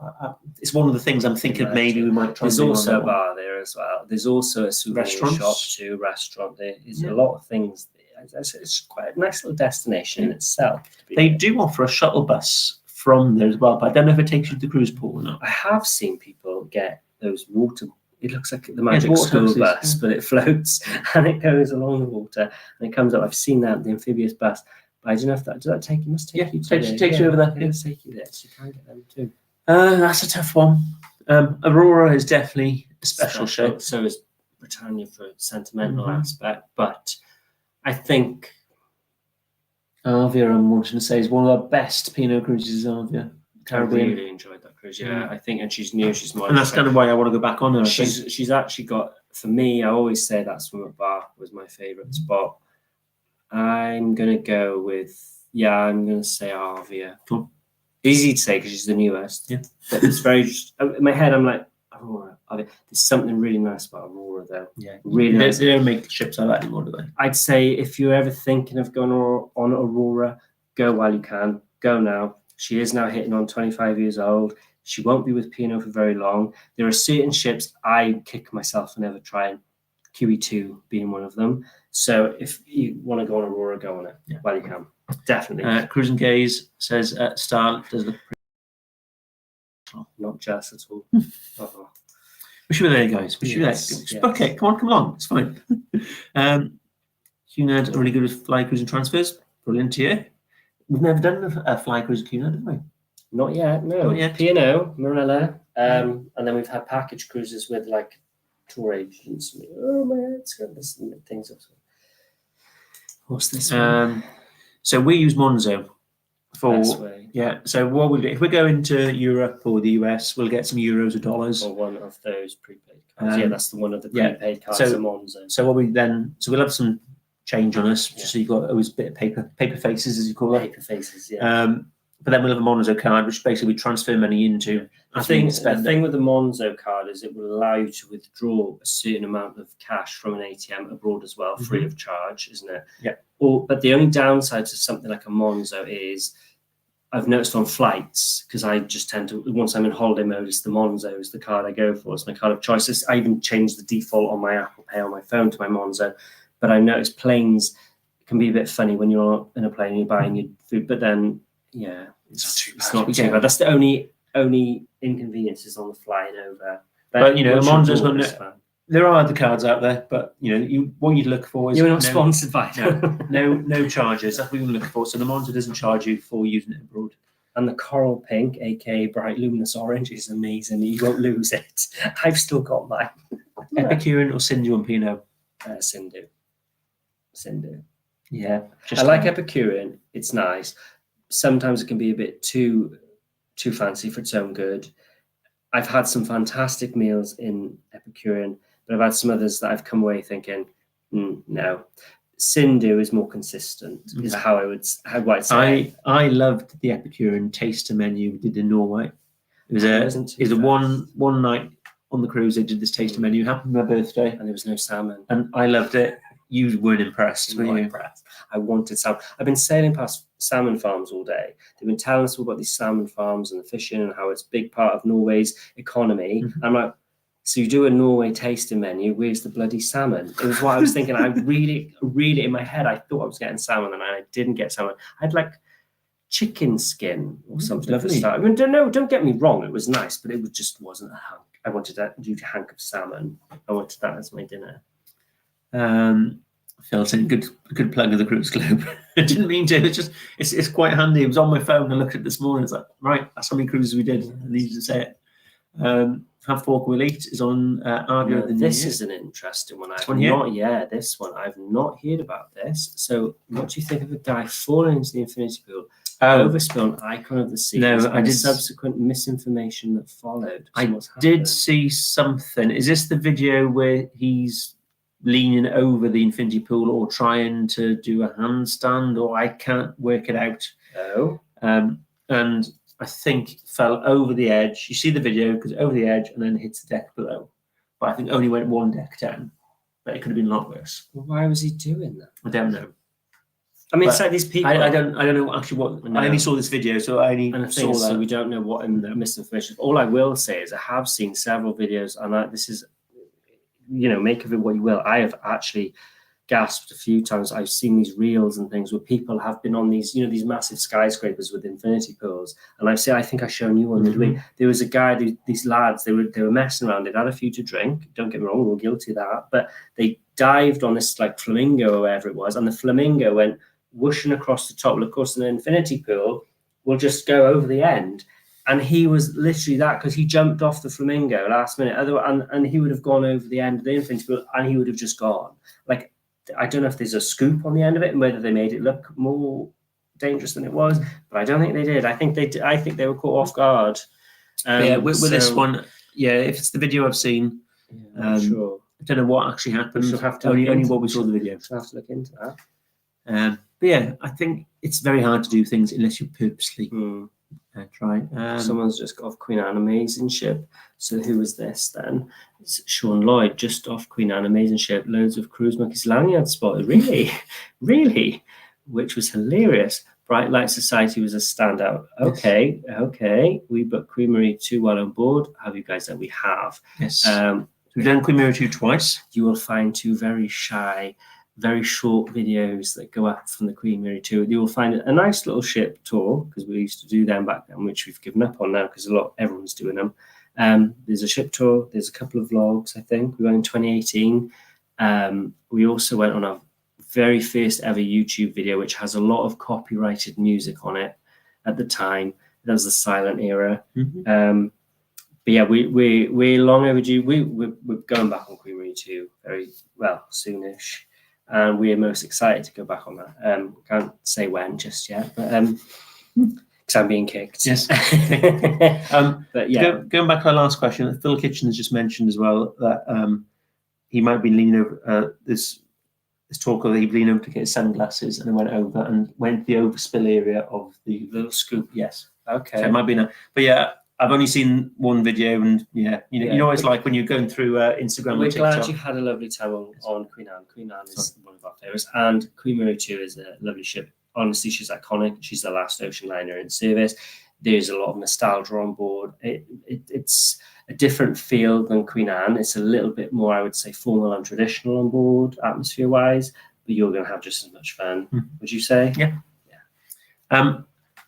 it's one of the things I'm thinking maybe we might try. There's also a bar there as well. There's also a souvenir shop too, restaurant. There is a lot of things. It's quite a nice little destination in itself. They do offer a shuttle bus from there as well, but I don't know if it takes you to the cruise port or not. I have seen people get those water. It looks like the Magic School bus, but it floats and it goes along the water and it comes up. I've seen that, the amphibious bus. I don't know if does that take you? Must take you. Takes you over there. It take you there. So you can get them too. That's a tough one. Aurora is definitely a special ship. So is Britannia for sentimental aspect, but I think Avia, I'm wanting to say, is one of the best P&O cruises. Avia, Caribbean. I really enjoyed that cruise. Yeah, I think, and she's new. She's more. And that's kind of why I want to go back on her. She's actually got. For me, I always say that swim at Bar was my favourite spot. I'm going to go with, I'm going to say Avia. Cool. Easy to say because she's the newest. Yeah. But it's very, in my head, I'm like, Aurora. There's something really nice about Aurora, though. Yeah. Really nice. They don't make ships like that anymore, do they? I'd say if you're ever thinking of going on Aurora, go while you can. Go now. She is now hitting on 25 years old. She won't be with P&O for very long. There are certain ships I kick myself and never try, and QE2 being one of them. So if you want to go on Aurora, go on it. Yeah. Well, you can. Definitely. Cruise and Gaze says Star does look pretty. Not jealous at all. Oh. Wish you were there, guys. Wish you were there. Yes, Just yes. book it. Come along. It's fine. Cunard are really good with fly cruise and transfers. Brilliant here. We've never done a fly cruise at Cunard, have we? Not yet, no. Not yet. P&O, Marella, and then we've had package cruises with like tour agents. Oh my head's got this things up. What's this one? So we use Monzo for Best way. yeah. So what we'll do if we go into Europe or the US, we'll get some euros or dollars. Or one of those prepaid cards. Yeah, that's the one of the yeah. prepaid cards. So- of Monzo. So what we then we'll have some change on us, just so you've got always a bit of paper faces as you call it. Paper faces, yeah. But then we'll have a Monzo card, which basically we transfer money into. The as we thing spend it. with the Monzo card is it will allow you to withdraw a certain amount of cash from an ATM abroad as well, free of charge, isn't it? Yeah. But the only downside to something like a Monzo is I've noticed on flights, because I just tend to, once I'm in holiday mode, it's the Monzo is the card I go for. It's my card of choice. I even changed the default on my Apple Pay on my phone to my Monzo. But I noticed planes can be a bit funny when you're in a plane and you're buying your food. But then, yeah, it's not too bad. That's the only inconvenience is on the flying over. But, you know, once Monzo's you're got abroad, it's fine. There are other cards out there, but you know, what you look for is You're not sponsored by no charges. That's what you look for. So the Monzo doesn't charge you for using it abroad. And the coral pink, aka bright luminous orange, is amazing. You won't lose it. I've still got mine. Epicurean or Sindu on P&O? Sindu. Yeah, I like Epicurean. It's nice. Sometimes it can be a bit too fancy for its own good. I've had some fantastic meals in Epicurean, but I've had some others that I've come away thinking, no. Sindu is more consistent, is how I'd say. I loved the Epicurean taster menu we did in Norway. It was a one night on the cruise. They did this taster menu. It happened on my birthday, And there was no salmon. and I loved it. You weren't impressed, were Not you? impressed. I wanted salmon. I've been sailing past salmon farms all day. They've been telling us all about these salmon farms and the fishing and how it's a big part of Norway's economy. I'm like, so you do a Norway tasting menu, where's the bloody salmon? It was what I was thinking. I really in my head, I thought I was getting salmon and I didn't get salmon. I had like chicken skin or something at the lovely. start. I mean, don't get me wrong, it was nice, but it just wasn't a hunk. I wanted a huge hank of salmon. I wanted that as my dinner. Phil saying good plug of the Cruise Club. I didn't mean to. It's quite handy. It was on my phone. I looked at it this morning. It's like, right, that's how many cruises we did. I needed to say it. Have Fork Will Eat is on Argo of the New This Year. is an interesting one. This one. I've not heard about this. So what do you think of a guy falling into the infinity pool, overspill an icon of the seas, and subsequent misinformation that followed? So I did see something. Is this the video where he's leaning over the infinity pool or trying to do a handstand, or I can't work it out? Oh. And I think fell over the edge. You see the video, because over the edge and then hits the deck below. But I think only went one deck down. But it could have been a lot worse. Well, why was he doing that? I don't know. I mean, But it's like these people. I don't know actually what. No. I only saw this video, so I only And the saw thing is, that. so we don't know what misinformation. All I will say is I have seen several videos, and this is, make of it what you will. I have actually gasped a few times. I've seen these reels and things where people have been on these, these massive skyscrapers with infinity pools. And I think I've shown you one midweek. There was a guy, these lads, they were messing around. They'd had a few to drink. Don't get me wrong, we're guilty of that. But they dived on this like flamingo or whatever it was, and the flamingo went whooshing across the top. Well, of course, an infinity pool will just go over the end. And he was literally that, because he jumped off the flamingo last minute. And he would have gone over the end of the infinity pool, and he would have just gone. Like, I don't know if there's a scoop on the end of it and whether they made it look more dangerous than it was, but I don't think they did. I think they were caught off guard. With this one, if it's the video I've seen, sure. I don't know what actually happened. We'll have to only what we saw the video. We'll have to look into that. But yeah, I think it's very hard to do things unless you purposely try. Someone's just got off Queen Anne Amazing Ship. So who was this then? It's Sean Lloyd, just off Queen Anne Amazing Ship. Loads of cruise monkeys lanyard spotted. Really? Really? Which was hilarious. Bright Light Society was a standout. Okay. We booked Queen Marie 2 while on board. Have you guys done? We have. Yes. We've done Queen Marie 2 twice. You will find 2 very shy, very short videos that go up from the Queen Mary 2. You will find a nice little ship tour, because we used to do them back then, which we've given up on now because everyone's doing them. There's a ship tour. There's a couple of vlogs, I think. We went in 2018. We also went on our very first ever YouTube video, which has a lot of copyrighted music on it at the time. That was the silent era. Mm-hmm. But yeah, we're long overdue. We're going back on Queen Marie 2 very well soonish. And we're most excited to go back on that. Can't say when just yet, but because I'm being kicked. Yes. But yeah, going back to our last question, Phil Kitchen has just mentioned as well that he might be leaning over. This talk of he leaned over to get his sunglasses and then went over and went to the overspill area of the little scoop. Yes. Okay. So it might be but yeah. I've only seen one video, and yeah, you know, it's like when you're going through Instagram. We're or TikTok. glad you had a lovely time on Queen Anne. Queen Anne is one of our favourites, and Queen Mary 2 is a lovely ship. Honestly, she's iconic. She's the last ocean liner in service. There's a lot of nostalgia on board. It's a different feel than Queen Anne. It's a little bit more, I would say, formal and traditional on board, atmosphere-wise, but you're going to have just as much fun. Would you say? Yeah.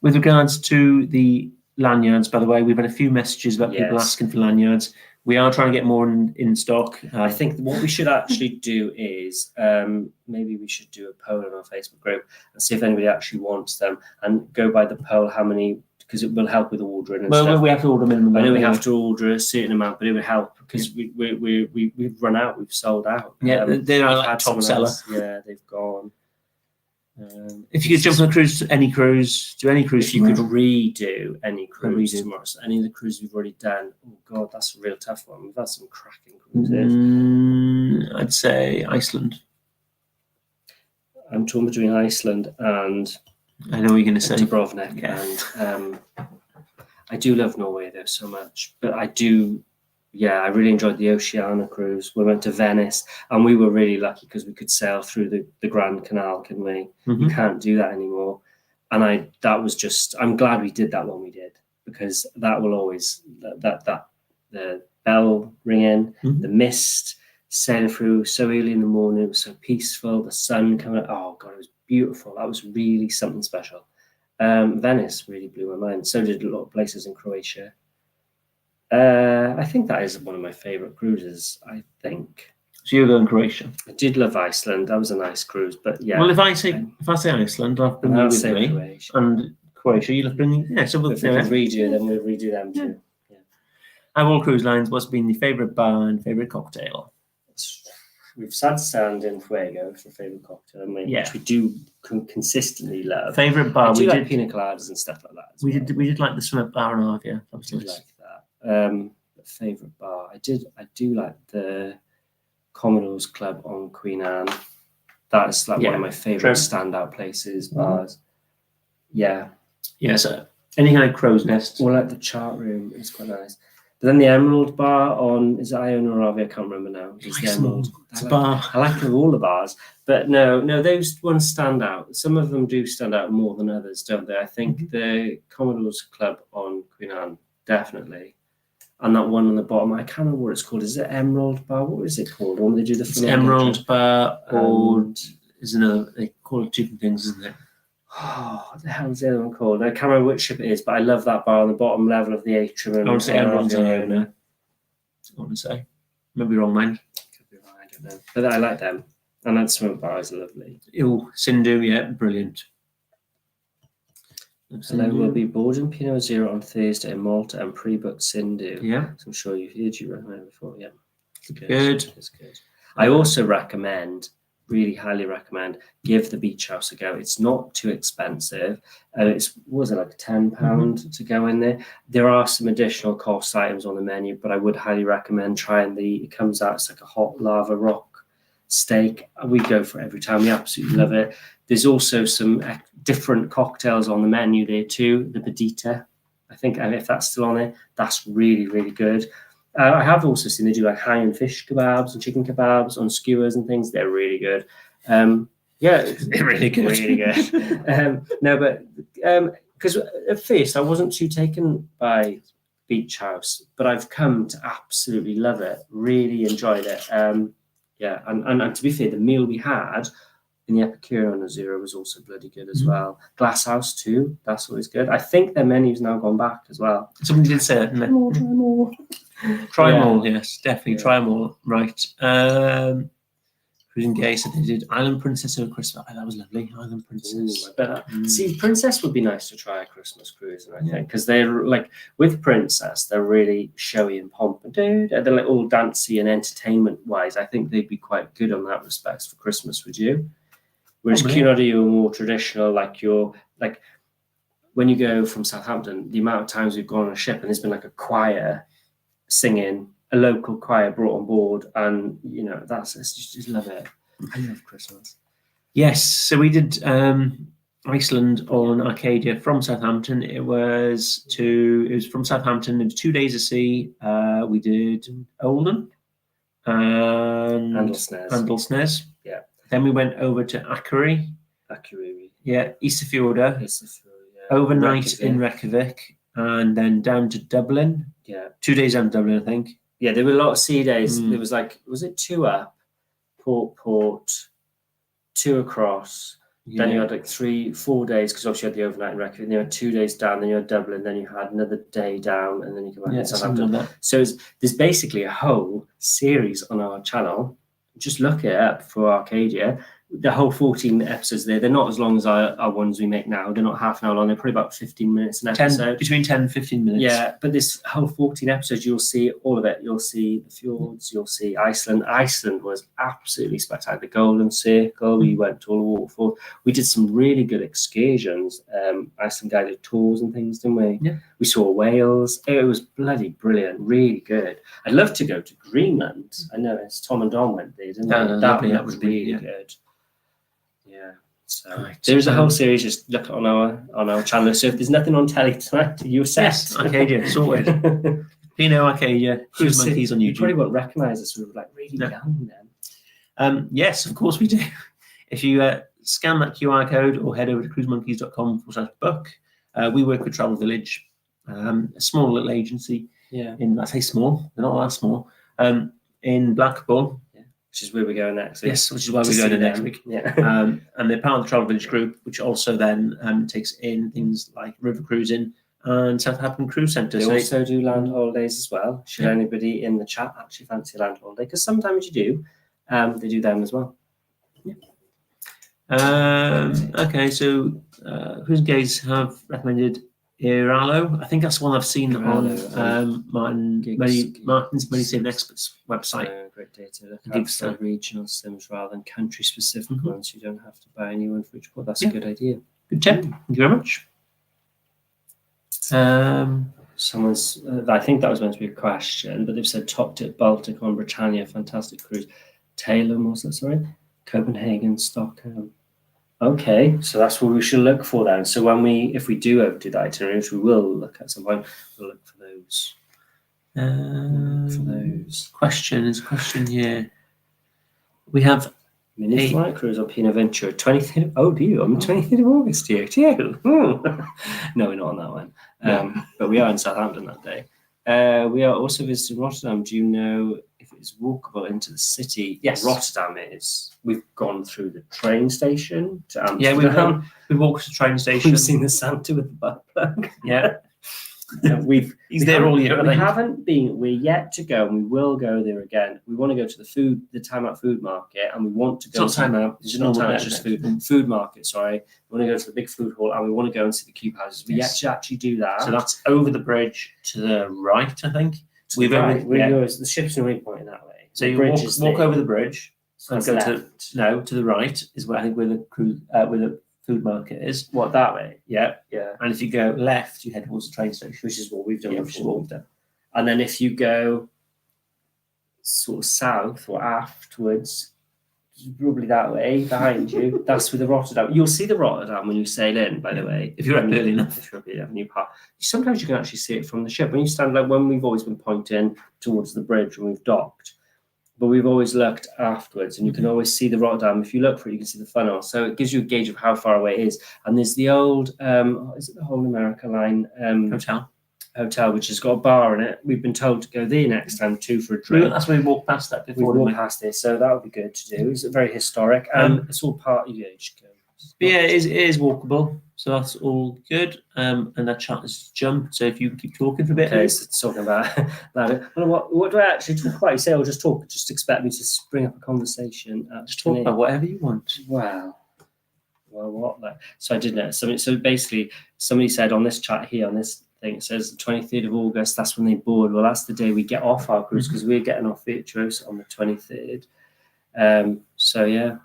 With regards to the lanyards, by the way, we've had a few messages about people asking for lanyards. We are trying to get more in stock. I think what we should actually do is maybe we should do a poll on our Facebook group and see if anybody actually wants them, and go by the poll how many, because it will help with ordering and stuff. We have to order minimum. I know we have to order a certain amount, but it would help because we've run out. We've sold out. Yeah, they're like top seller. Yeah, they've gone. If you could jump on a cruise, any cruise, do any cruise. If you could redo any cruise tomorrow, so any of the cruises we've already done, oh god, that's a real tough one. We've had some cracking cruises. I'd say Iceland. I'm torn between Iceland and I know what you're going to say Dubrovnik, and I do love Norway though so much, but I do. Yeah, I really enjoyed the Oceania cruise. We went to Venice, and we were really lucky because we could sail through the Grand Canal, couldn't we? You can't do that anymore. And I'm glad we did that when we did, because that will always, the bell ringing, the mist, sailing through so early in the morning, it was so peaceful, the sun coming out, oh God, it was beautiful. That was really something special. Venice really blew my mind. So did a lot of places in Croatia. I think that is one of my favourite cruises, I think. So you're going Croatia? I did love Iceland. That was a nice cruise, but yeah. Well, if I say Iceland, I'll bring you with me. Croatia. And Croatia, you'll bring me. Yeah, so if we can redo them, we'll redo them too. Yeah. Avalon Cruise Lines, what's been your favourite bar and favourite cocktail? We've sad sand in Fuego for favourite cocktail, which we do consistently love. Favourite bar? We did pina coladas and stuff like that. We did like the Summit Bar and Half, yeah. That was nice. Like that. Favourite bar? I do like the Commodore's Club on Queen Anne. That's like one of my favourite standout places, bars. Yeah. Yeah, so anything like Crow's Nest. Or like the Chart Room is quite nice. But then the Emerald Bar on, is it Iona or Ravi? I can't remember now. It's the Emerald. It's a bar. I like all the bars. But no, those ones stand out. Some of them do stand out more than others, don't they? I think the Commodore's Club on Queen Anne, definitely. And that one on the bottom, I can't remember what it's called. Is it Emerald Bar? What is it called? When they do the Emerald Bar, or is another, they call it different things, isn't it? Oh, what the hell is the other one called? I can't remember which ship it is, but I love that bar on the bottom level of the atrium. I want to say Emerald's Iona. I want to say. Maybe wrong, man. Could be wrong, I don't know. But I like them. And that Summit Bar is lovely. Oh, Sindhu, yeah, brilliant. Hello, we'll be boarding P&O Zero on Thursday in Malta and pre-booked Sindhu. Yeah. So I'm sure you've heard you recommend before. Yeah. Good. It's good. I also really highly recommend, give the beach house a go. It's not too expensive. Was it like £10 to go in there? There are some additional cost items on the menu, but I would highly recommend trying it comes out, it's like a hot lava rock steak. We go for it every time. We absolutely love it. There's also some different cocktails on the menu there too. The Badita, I think, and if that's still on there, that's really, really good. I have also seen they do like high-end fish kebabs and chicken kebabs on skewers and things. They're really good. Yeah, it's Really good. Really good. No, but because at first I wasn't too taken by Beach House, but I've come to absolutely love it. Really enjoyed it. Yeah, and to be fair, the meal we had in the Epicurean Zero was also bloody good as well. Glass House too, that's always good. I think their menu's now gone back as well. Somebody did say that, didn't they? Try more. Try them Yeah. all, yes, definitely Yeah. try them all. Right. Cruising Gay said they did Island Princess over Christmas. Oh, that was lovely. Island Princess. Ooh, I bet. See, Princess would be nice to try a Christmas cruise, I think, because they're like with Princess, they're really showy and pompous. They're like all dancey and entertainment wise. I think they'd be quite good on that respect for Christmas. Would you? Whereas Probably. Cunard are more traditional, like you're like when you go from Southampton, the amount of times we've gone on a ship and there's been like a choir singing, a local choir brought on board, and you know that's just love it. I love Christmas. Yes, so we did Iceland on Arcadia from Southampton. It was from Southampton. It was 2 days of sea. We did Olden and Andelsnes. Yeah. Then we went over to Akureyri. Yeah, Ísafjörður. Overnight in Reykjavik, and then down to Dublin. Yeah. 2 days down to Dublin, I think. Yeah, there were a lot of sea days. There was like, was it 2 up, Port, 2 across. Yeah. Then you had like 3-4 days because obviously you had the overnight in Reykjavik. Then you had 2 days down. Then you had Dublin. Then you had another day down, and then you come back to Southampton. Like So there's basically a whole series on our channel. Just look it up for Arcadia. The whole 14 episodes there. They're not as long as our ones we make now. They're not half an hour long. They're probably about 15 minutes an episode. Between 10 and 15 minutes. Yeah, but this whole 14 episodes, you'll see all of it. You'll see the fjords. You'll see Iceland. Iceland was absolutely spectacular. The Golden Circle. We went to all the waterfalls. We did some really good excursions. Iceland guided tours and things, didn't we? Yeah. We saw whales. It was bloody brilliant. Really good. I'd love to go to Greenland. I know it's Tom and Don went there, didn't they? That was really good. Yeah. So right. There's a whole series. Just look on our channel. So if there's nothing on telly tonight, you're set. Yes, Arcadia, sorted. P&O Arcadia, Cruise Monkeys on YouTube. You probably won't recognise us. We were like really young then. Yes, of course we do. If you scan that QR code or head over to cruisemonkeys.com/book, we work with Travel Village, a small little agency. Yeah. I say small, they're not that small. In Blackpool. Which is where we're going next week. Yes, which is why we're going next week. Yeah. And they're part of the Travel Village group, which also then takes in things like river cruising and Southampton Cruise Centre. They also do land holidays as well. Should anybody in the chat actually fancy a land holiday? Because sometimes you do. They do them as well. Yeah. Okay, so Cruise Gays have recommended Iralo. I think that's the one I've seen on Martin's Money Saving Experts website. Great data. Look out for regional sims rather than country specific ones. You don't have to buy a new one for each port. That's a good idea. Good tip. Thank you very much. Someone's. I think that was meant to be a question, but they've said top tip Baltic on Britannia, fantastic cruise. Taylor, was that sorry? Copenhagen, Stockholm. Okay, so that's what we should look for then. So if we do ever do the itinerary, which we will look at some point, we'll look for those. Question here. We have mini flight cruise on Pina Ventura, 23rd. Oh, do you? I'm 23rd of August here. You? No, we're not on that one. But we are in Southampton that day. We are also visiting Rotterdam. Do you know if it's walkable into the city? Yes, Rotterdam is. We've gone through the train station to Amsterdam. Yeah, we walked to the train station. We've seen the Santa with the butt plug. Yeah. He's there all year. We haven't been. We're yet to go, and we will go there again. We want to go to the Time Out Food Market, and we want to go. It's not Time Out. It's not Time Out. It's just food market. Sorry, we want to go to the big food hall, and we want to go and see the cube houses. We yet to actually do that. So that's over the bridge to the right, I think. The ship's only pointing that way. So you walk over the bridge. And go to the right is where I think where the food market is. What, that way? Yeah. Yeah. And if you go left, you head towards the train station, which is what we've done. Yeah, and then if you go sort of south or aftwards, probably that way behind you, that's with the Rotterdam. You'll see the Rotterdam when you sail in, by the way. If you're up early enough. If you're up early enough, new part. Sometimes you can actually see it from the ship. When you stand, like when we've always been pointing towards the bridge when we've docked, but we've always looked afterwards, and you can always see the Rotterdam. If you look for it, you can see the funnel. So it gives you a gauge of how far away it is. And there's the old, is it the Holland America line hotel, which has got a bar in it. We've been told to go there next time too for a drink. That's where we walked past that before. We walked past it, so that would be good to do. It's very historic. It's all part of you should go. Yeah, it is walkable, so that's all good. And that chat has jumped. So if you keep talking for a bit, it's talking about that. What do I actually talk about? You say I'll just talk. Just expect me to bring up a conversation. Just talk about whatever you want. Wow. Well, what? So I did know something. So basically, somebody said on this chat here on this thing, it says the 23rd of August. That's when they board. Well, that's the day we get off our cruise because we're getting off Beatrice on the 23rd. So yeah.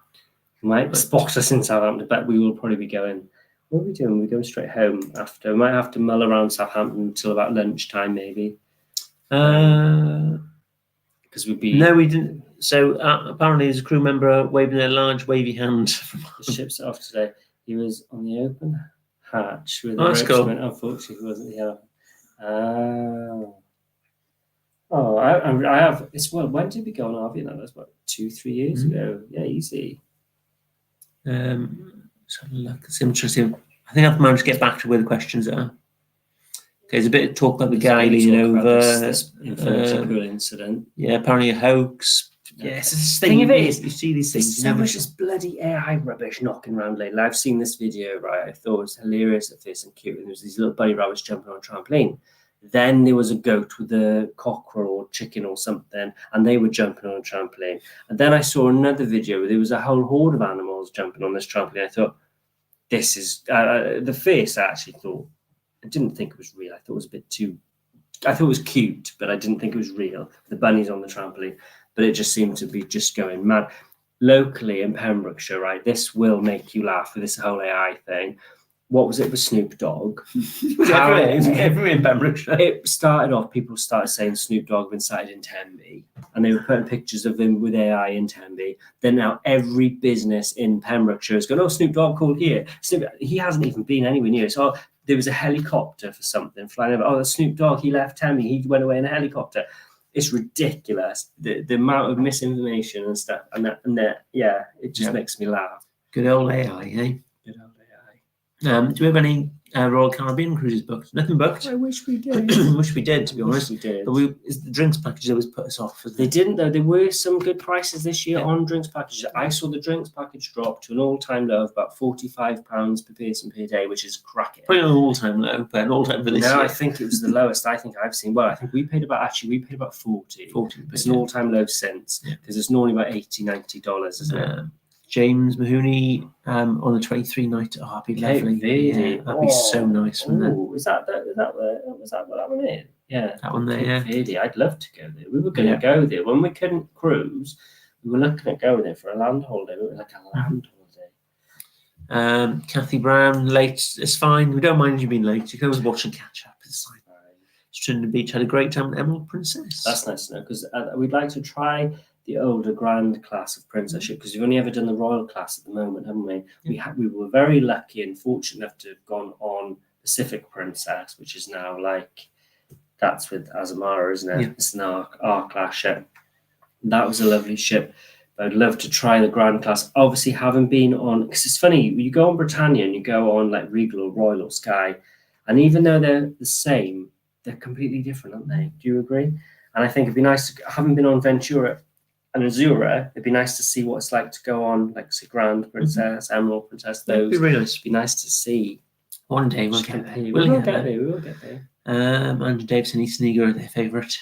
Might spot us in Southampton, but we will probably be going. What are we doing? We're going straight home after. We might have to mull around Southampton until about lunchtime, maybe. Because we'd be. No, we didn't. So apparently, there's a crew member waving a large wavy hand. The ship's off today. He was on the open hatch with that's cool. Unfortunately, he wasn't here. I have. It's well. When did we go on RV? That was about 2-3 years ago. Yeah, easy. So look, it's interesting. I think I've managed to get back to where the questions are. Okay, there's a bit of talk about the guy leaning over. This pool incident. Yeah, apparently a hoax. Okay. Yes, it's the thing of it is, you see these things. There's so much this bloody AI rubbish knocking around lately. I've seen this video, right? I thought it was hilarious at first and cute. And there was these little bunny rabbits jumping on a trampoline. Then there was a goat with a cockerel or chicken or something, and they were jumping on a trampoline. And then I saw another video where there was a whole horde of animals jumping on this trampoline. I thought, this is the face. I actually thought, I didn't think it was real. I thought it was a bit too. I thought it was cute, but I didn't think it was real. The bunnies on the trampoline, but it just seemed to be just going mad. Locally in Pembrokeshire, right? This will make you laugh with this whole AI thing. What was it with Snoop Dogg? Everywhere in Pembrokeshire. It started off, people started saying Snoop Dogg had been sighted in Tenby, and they were putting pictures of him with AI in Tenby. Then now every business in Pembrokeshire is going, oh, Snoop Dogg called here. He hasn't even been anywhere near. So there was a helicopter for something flying over. Oh, that's Snoop Dogg, he left Tenby, he went away in a helicopter. It's ridiculous, the amount of misinformation and stuff. And that yeah, it just makes me laugh. Good old AI, eh? Good old AI. Do we have any Royal Caribbean cruises booked? Nothing booked. I wish we did. Wish we did, to be honest. We did. But the drinks packages always put us off. They didn't, though. There were some good prices this year on drinks packages. I saw the drinks package drop to an all-time low of about £45 per person per day, which is cracking. Probably not an all-time low, but an all-time for this year. I think it was the lowest I think I've seen. Well, I think we paid about 40. 40. It's an all-time low since, because it's normally about $80, $90, isn't it? James Mahoney on the 23 night. Oh, that'd be lovely. Yeah, that'd be so nice. Was that what one is? Yeah, that one there. Yeah, Verde. I'd love to go there. We were going to go there when we couldn't cruise. We were looking at going there for a land holiday. We were like a land holiday. Kathy Brown, late. It's fine. We don't mind you being late. You can always watch and catch up. It's fine. Trinity Beach had a great time with Emerald Princess. That's nice to know, because we'd like to try the older grand class of princess ship, because we've only ever done the royal class at the moment, haven't we? Yeah. We were very lucky and fortunate enough to have gone on Pacific Princess, which is now that's with Azamara, isn't it? Yeah. It's an R class ship. That was a lovely ship. But I'd love to try the grand class. Obviously, having been on, because it's funny, you go on Britannia and you go on like Regal or Royal or Sky, and even though they're the same, they're completely different, aren't they? Do you agree? And I think it'd be nice to, having been on Ventura and Azura, it'd be nice to see what it's like to go on, like, say, Grand Princess, Emerald Princess. Those. It'd be really nice. It'd be nice to see. One day we'll get there. We will get there. Andrew Davis and Eastern Eagle are their favourite.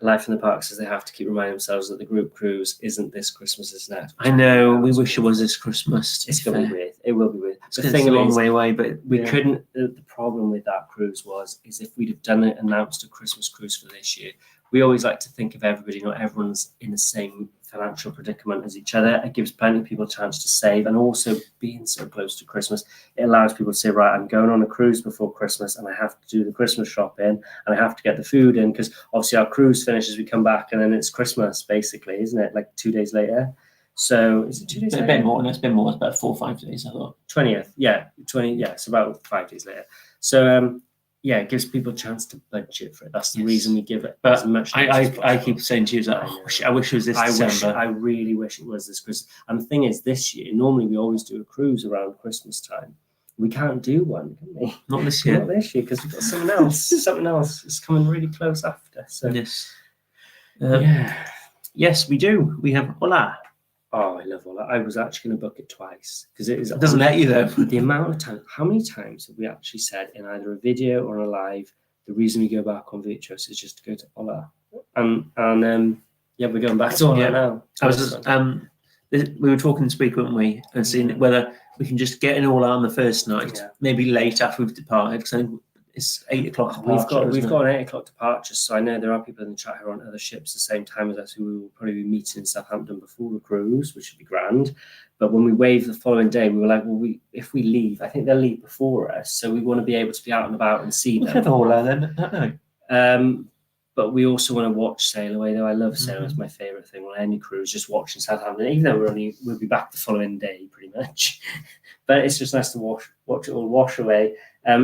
Life in the Park says they have to keep reminding themselves that the group cruise isn't this Christmas, isn't it? I know. We wish it was this Christmas. It's going to be weird. It will be weird. It's a long way away, but we couldn't. The problem with that cruise is if we'd have announced a Christmas cruise for this year. We always like to think of everybody, not everyone's in the same financial predicament as each other. It gives plenty of people a chance to save, and also being so close to Christmas, it allows people to say, right, I'm going on a cruise before Christmas and I have to do the Christmas shopping and I have to get the food in, because obviously our cruise finishes, we come back and then it's Christmas basically, isn't it? Like 2 days later. So is it 2 days later? A bit more. No, it's been more. It's about 4 or 5 days, I thought. 20th. Yeah. 20. Yeah. It's about 5 days later. So, yeah, it gives people a chance to budget for it. That's the Yes. reason we give it But as much. notice as I possible. keep saying to you, that, I wish it was this December. I really wish it was this Christmas. And the thing is, this year, normally we always do a cruise around Christmas time. We can't do one, can we? Not this year. Not this year, because we've got something else. Something else is coming really close after. So Yes. yeah. Yes, we do. We have Hola. Oh, I love all that. I was actually going to book it twice because it is. It doesn't let you though. The amount of time. How many times have we actually said in either a video or a live, the reason we go back on Vitros is just to go to Hola, and yeah, we're going back to Hola now. I was just, we were talking this week, weren't we, and seeing whether we can just get in Hola on the first night, maybe late after we've departed, because I think it's 8 o'clock. We've got an 8 o'clock departure, so I know there are people in the chat who are on other ships the same time as us who will probably be meeting in Southampton before the cruise, which would be grand. But when we wave the following day, we were like, well, if we leave, I think they'll leave before us, so we want to be able to be out and about and see them. Have Hola then, I don't know. But we also want to watch sail away, though. I love sail. It's my favourite thing on any cruise, just watching Southampton, even though we'll be back the following day pretty much. But it's just nice to watch it all wash away.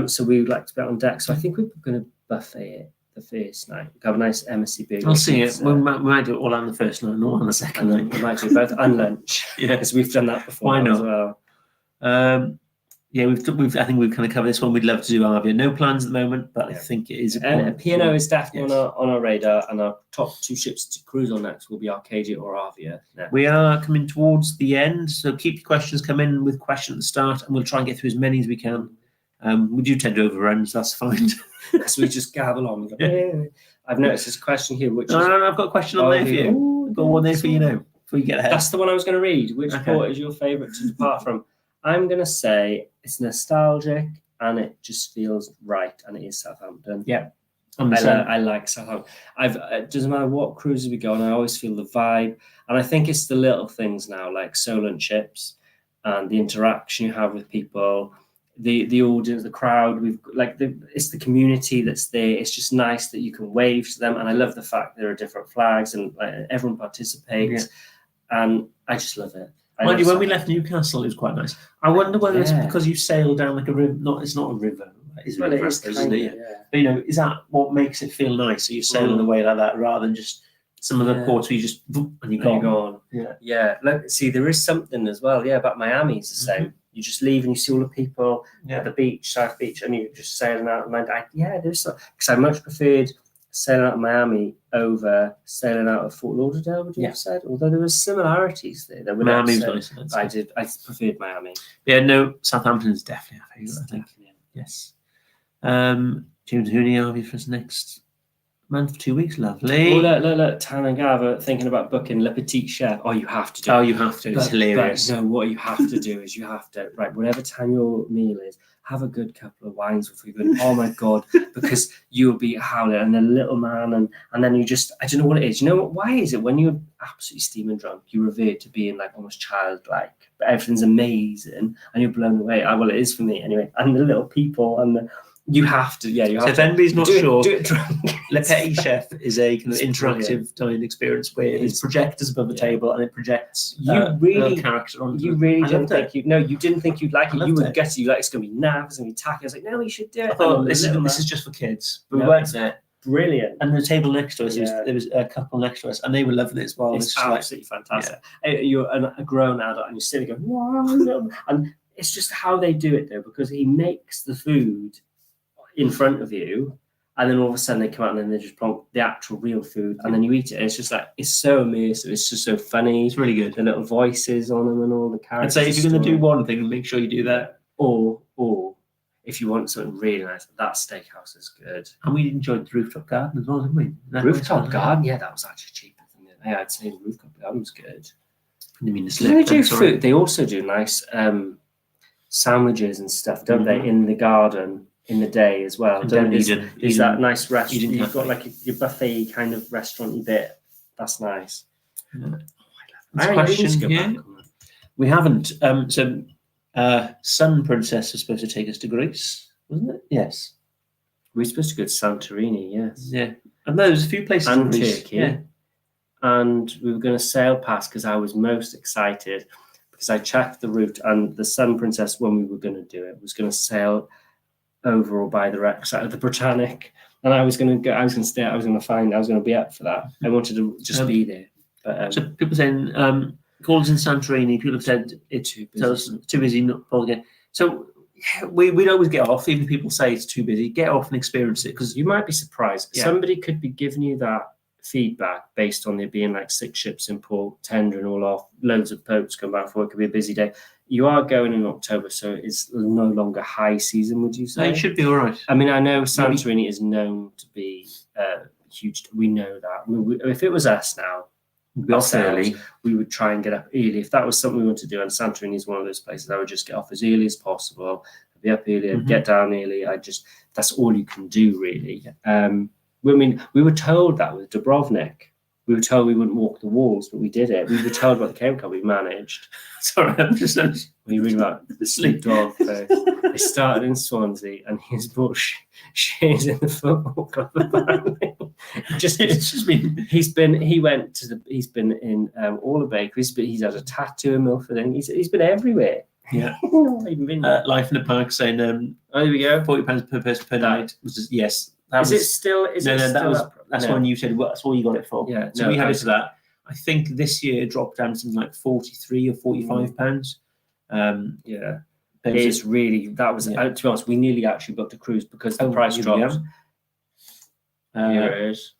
So we would like to be out on deck. So I think we're going to buffet it the first night. We have a nice MSC burger. I'll see it. We might do it all on the first night, not on the second night. We might do both and lunch. Yeah, because we've done that before. Why not? As well. Yeah, I think we've kind of covered this one. We'd love to do Avia. No plans at the moment, but I think it is. And P&O is definitely on our radar, and our top 2 ships to cruise on next will be Arcadia or Avia. Next. We are coming towards the end, so keep your questions coming with questions at the start, and we'll try and get through as many as we can. We do tend to overrun, so that's fine. So we just gabble on. Go, yeah. I've noticed there's a question here, which no, I've got a question on there for you. I've got one there for you now, before you get ahead. That's the one I was going to read. Which port is your favourite to depart from? I'm going to say it's nostalgic and it just feels right, and it is Southampton. Yeah. I like Southampton. It doesn't matter what cruises we go on, I always feel the vibe. And I think it's the little things now, like Solent ships and the interaction you have with people, the audience, the crowd. It's the community that's there. It's just nice that you can wave to them. And I love the fact there are different flags and everyone participates. Yeah. And I just love it. Mind you, when we left Newcastle, it was quite nice. I wonder whether it's because you sailed down like a river. It's not a river. It's a river, isn't it? Yeah. But is that what makes it feel nice? So you're sailing away like that, rather than just some of the ports where you just and you're gone. Yeah. Look, see, there is something as well. Yeah, about Miami is the same. You just leave and you see all the people at the beach, South Beach, and you're just sailing out. There's because I much preferred sailing out of Miami over sailing out of Fort Lauderdale, would you have said? Although there were similarities there. Miami was nice. I preferred Miami. Yeah, no, Southampton is definitely our favourite, I think. Yes. James Hooney, are we for us next month, 2 weeks? Lovely. Oh, look, Tan and Gav are thinking about booking Le Petit Chef. Oh, you have to do it. Oh, you have to. It's hilarious. But no, what you have to do is you have to, whatever time your meal is, have a good couple of wines before you go. Oh my God, because you'll be howling and a little man, and then you just, I don't know what it is. You know what? Why is it when you're absolutely steaming drunk, you revert to being like almost childlike, but everything's amazing and you're blown away? Well, it is for me anyway. And the little people and you have to, So if anybody's not sure, do it drunk. Le Petit Chef is a kind of interactive dining experience where there's projectors above the table and it projects a character on. You really didn't think you didn't think you'd like it. You would guess you like it's going to be naff, it's going to be tacky. I was like, no, you should do it. I thought this is just for kids, but we weren't there. Brilliant. And the table next to us, there was a couple next to us, and they were loving it as well. It's absolutely fantastic. You're a grown adult, and you're sitting going, wow, and it's just how they do it though, because he makes the food in front of you, and then all of a sudden they come out and then they just plonk the actual real food, and then you eat it. And it's just like, it's so immersive. It's just so funny. It's really good. The little voices on them and all the characters. I'd say if you're going to do one thing, make sure you do that. Or if you want something really nice, that steakhouse is good. And we enjoyed the rooftop garden as well, didn't we? Rooftop garden? Yeah, that was actually cheaper than it. Yeah, I'd say the rooftop garden was good. I mean, they do food. They also do nice sandwiches and stuff, don't they, in the garden in the day as well? Is that nice restaurant? You've got like your buffet kind of restaurant-y bit. That's nice. We haven't. Sun Princess was supposed to take us to Greece, wasn't it? Yes. We were supposed to go to Santorini, yes. Yeah. And there was a few places in Greece. Turkey. Yeah. And we were going to sail past because I was most excited because I checked the route, and the Sun Princess, when we were going to do it, was going to sail over or by the wreck side of the Britannic, and I was going to go. I was going to stay. I was going to be up for that. I wanted to just be there. But, so people saying calls in Santorini. People have said it's too busy, not bother again. So we'd always get off, even if people say it's too busy. Get off and experience it, because you might be surprised. Somebody could be giving you that feedback based on there being like 6 ships in port, tendering all off, loads of boats come back for it. Could be a busy day. You are going in October, so it's no longer high season, would you say? It should be all right. I mean, I know Santorini is known to be huge. We know that. If it was us now, early, we would try and get up early. If that was something we want to do, and Santorini is one of those places, I would just get off as early as possible, be up early, get down early. That's all you can do, really. I mean, we were told that with Dubrovnik. We were told we wouldn't walk the walls, but we did it. We were told about the cable car. We managed. Sorry, I'm just... We read about the sleep dog first. They started in Swansea, and he's brought shares in the football club. He's been in all the bakeries, but he's had a tattoo in Milford, and he's been everywhere. Yeah. Even been Life in the Park saying, there we go, £40 per person per night. Was just, yes. That's when you said, well, that's all you got it for. Yeah. So we had it for that. I think this year it dropped down to something like £43 or £45. Yeah. It's really, that was, to be honest, we nearly actually booked a cruise because the price dropped. Here it is.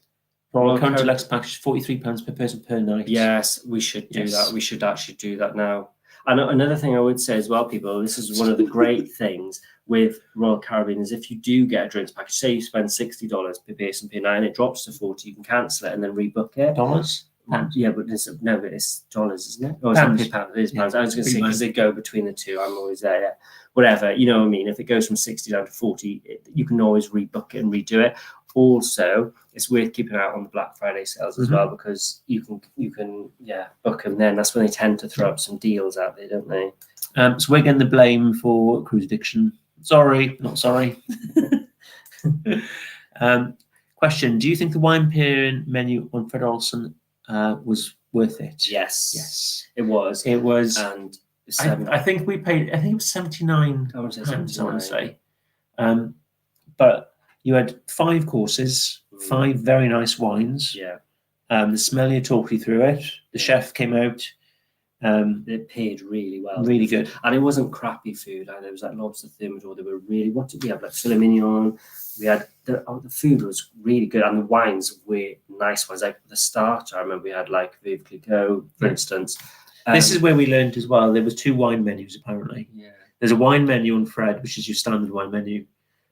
Royal Carnival Deluxe package, £43 per person per night. Yes, we should do that. We should actually do that now. And another thing I would say as well, people, this is one of the great things with Royal Caribbean is if you do get a drinks package, say you spend $60 per person per night and it drops to $40, you can cancel it and then rebook it. Dollars? Yeah, but it's dollars, isn't it? Oh, it's not pounds. It is pounds. I was going to say, because they go between the two. I'm always there. Yeah. Whatever, you know what I mean? If it goes from 60 down to 40, you can always rebook it and redo it. Also, it's worth keeping out on the Black Friday sales as well, because you can book them then. That's when they tend to throw up some deals out there, don't they? So we're getting the blame for cruise addiction. Sorry, not sorry. Question: do you think the wine pairing menu on Fred Olsen was worth it? Yes, it was. It was, and I think we paid. I think it was £79. I would say 79. Say, but you had 5 courses, 5 very nice wines. Yeah. The sommelier talked you through it. The chef came out. It paired really well. Really good. And it wasn't crappy food either. It was like lobster thermidor. They were really, what did we have? Like filet mignon. We had, the food was really good. And the wines were nice ones. Like the starter, I remember we had like Veuve Clicquot, for instance. This is where we learned as well. There was 2 wine menus, apparently. Yeah. There's a wine menu on Fred, which is your standard wine menu.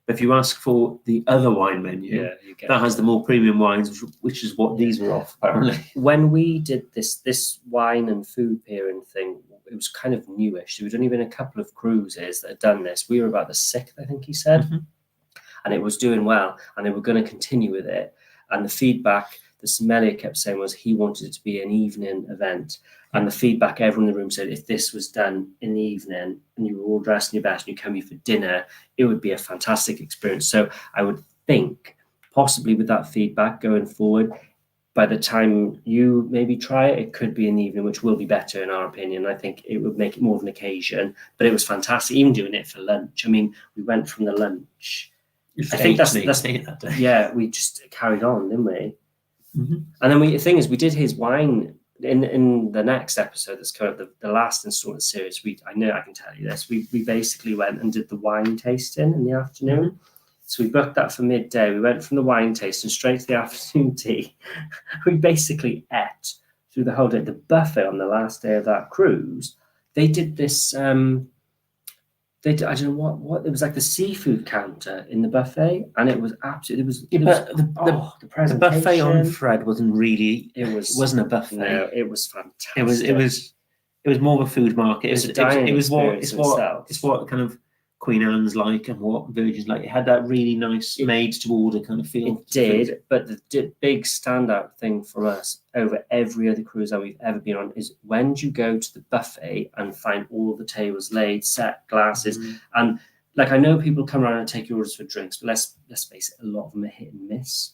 But if you ask for the other wine menu, that has the more premium wines, which is what these were off, apparently. When we did this wine and food pairing thing, it was kind of newish. There had only been a couple of cruises that had done this. We were about the 6th, I think he said. And it was doing well. And they were going to continue with it. And the feedback the sommelier kept saying was he wanted it to be an evening event. And the feedback everyone in the room said, if this was done in the evening and you were all dressed in your best and you come here for dinner, it would be a fantastic experience. So I would think possibly with that feedback going forward, by the time you maybe try it, it could be in the evening, which will be better in our opinion. I think it would make it more of an occasion, but it was fantastic. Even doing it for lunch. I mean, we went from the lunch. I think that's that day. Yeah, we just carried on, didn't we? And then the thing is, we did his wine in the next episode that's kind of the last installment series. I know I can tell you this. We basically went and did the wine tasting in the afternoon. So we booked that for midday. We went from the wine tasting straight to the afternoon tea. We basically ate through the whole day. The buffet on the last day of that cruise, they did this. I don't know what it was, like the seafood counter in the buffet, and it was absolutely. The presentation. The buffet on Fred wasn't really. It wasn't a buffet. No, it was fantastic. It was more of a food market. It's what kind of Queen Anne's like and what Virgin's like. It had that really nice made to order kind of feel. It did, but the big standout thing for us over every other cruise that we've ever been on is when you go to the buffet and find all the tables laid, set glasses, and like I know people come around and take your orders for drinks, but let's face it, a lot of them are hit and miss.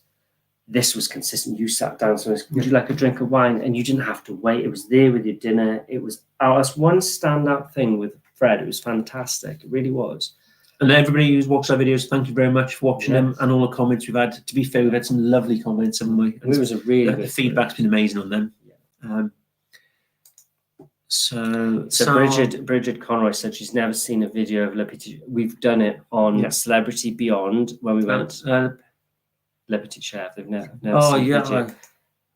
This was consistent. You sat down, so would you like a drink of wine? And you didn't have to wait. It was there with your dinner. It was that's one standout thing with Fred. It was fantastic. It really was. And everybody who's watched our videos, thank you very much for watching Yeah. them and all the comments we've had. To be fair, we've had some lovely comments, haven't we? It was a really The good feedback's been amazing on them. Yeah. So Bridget Conroy said she's never seen a video of Liberty. We've done it on Celebrity Beyond when we went Liberty Chef. They've never seen a video.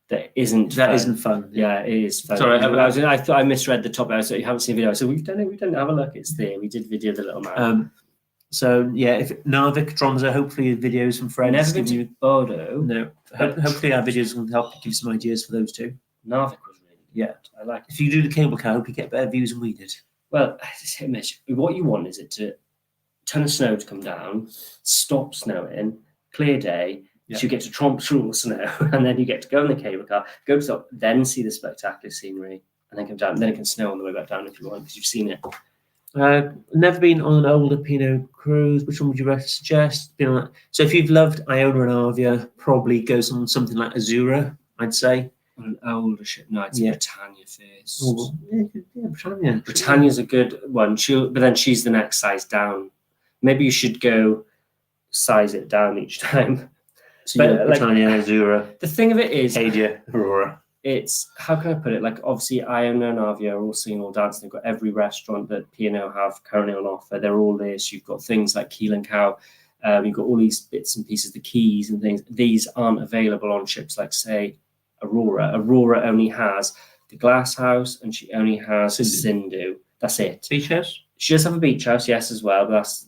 That isn't fun. Yeah, it is fun. Sorry, I thought I misread the top. I was like, you haven't seen a video. So we've done it. Have a look. It's there. We did video the little man. So yeah, if Narvik, Tromsø, hopefully videos from friends. Never been to Bodo. No, hopefully our videos will help give some ideas for those two. Narvik was really good. Yeah, I like it. If you do the cable car, I hope you get better views than we did. Well, Mitch, what you want is it to ton of snow to come down, stop snowing, clear day. So you get to tromp through all the snow, and then you get to go in the cable car, go to top, then see the spectacular scenery, and then come down. And then it can snow on the way back down if you want, because you've seen it. Never been on an older P&O cruise. Which one would you suggest? So if you've loved Iona and Avia, probably go on something like Azura, I'd say. On an older ship, no, it's Britannia first. Oh, yeah, Britannia. Britannia's a good one. But then she's the next size down. Maybe you should go size it down each time. So but Britannia, Azura. The thing of it is, Aida, Aurora. It's, how can I put it? Like, obviously, Iona and Avia are all singing, all dancing. They've got every restaurant that P&O have currently on offer. They're all there. So you've got things like Keel and Cow. You've got all these bits and pieces, the keys and things. These aren't available on ships like, say, Aurora. Aurora only has the Glass House, and she only has Sindhu. That's it. Beach house? She does have a beach house, yes, as well. But that's,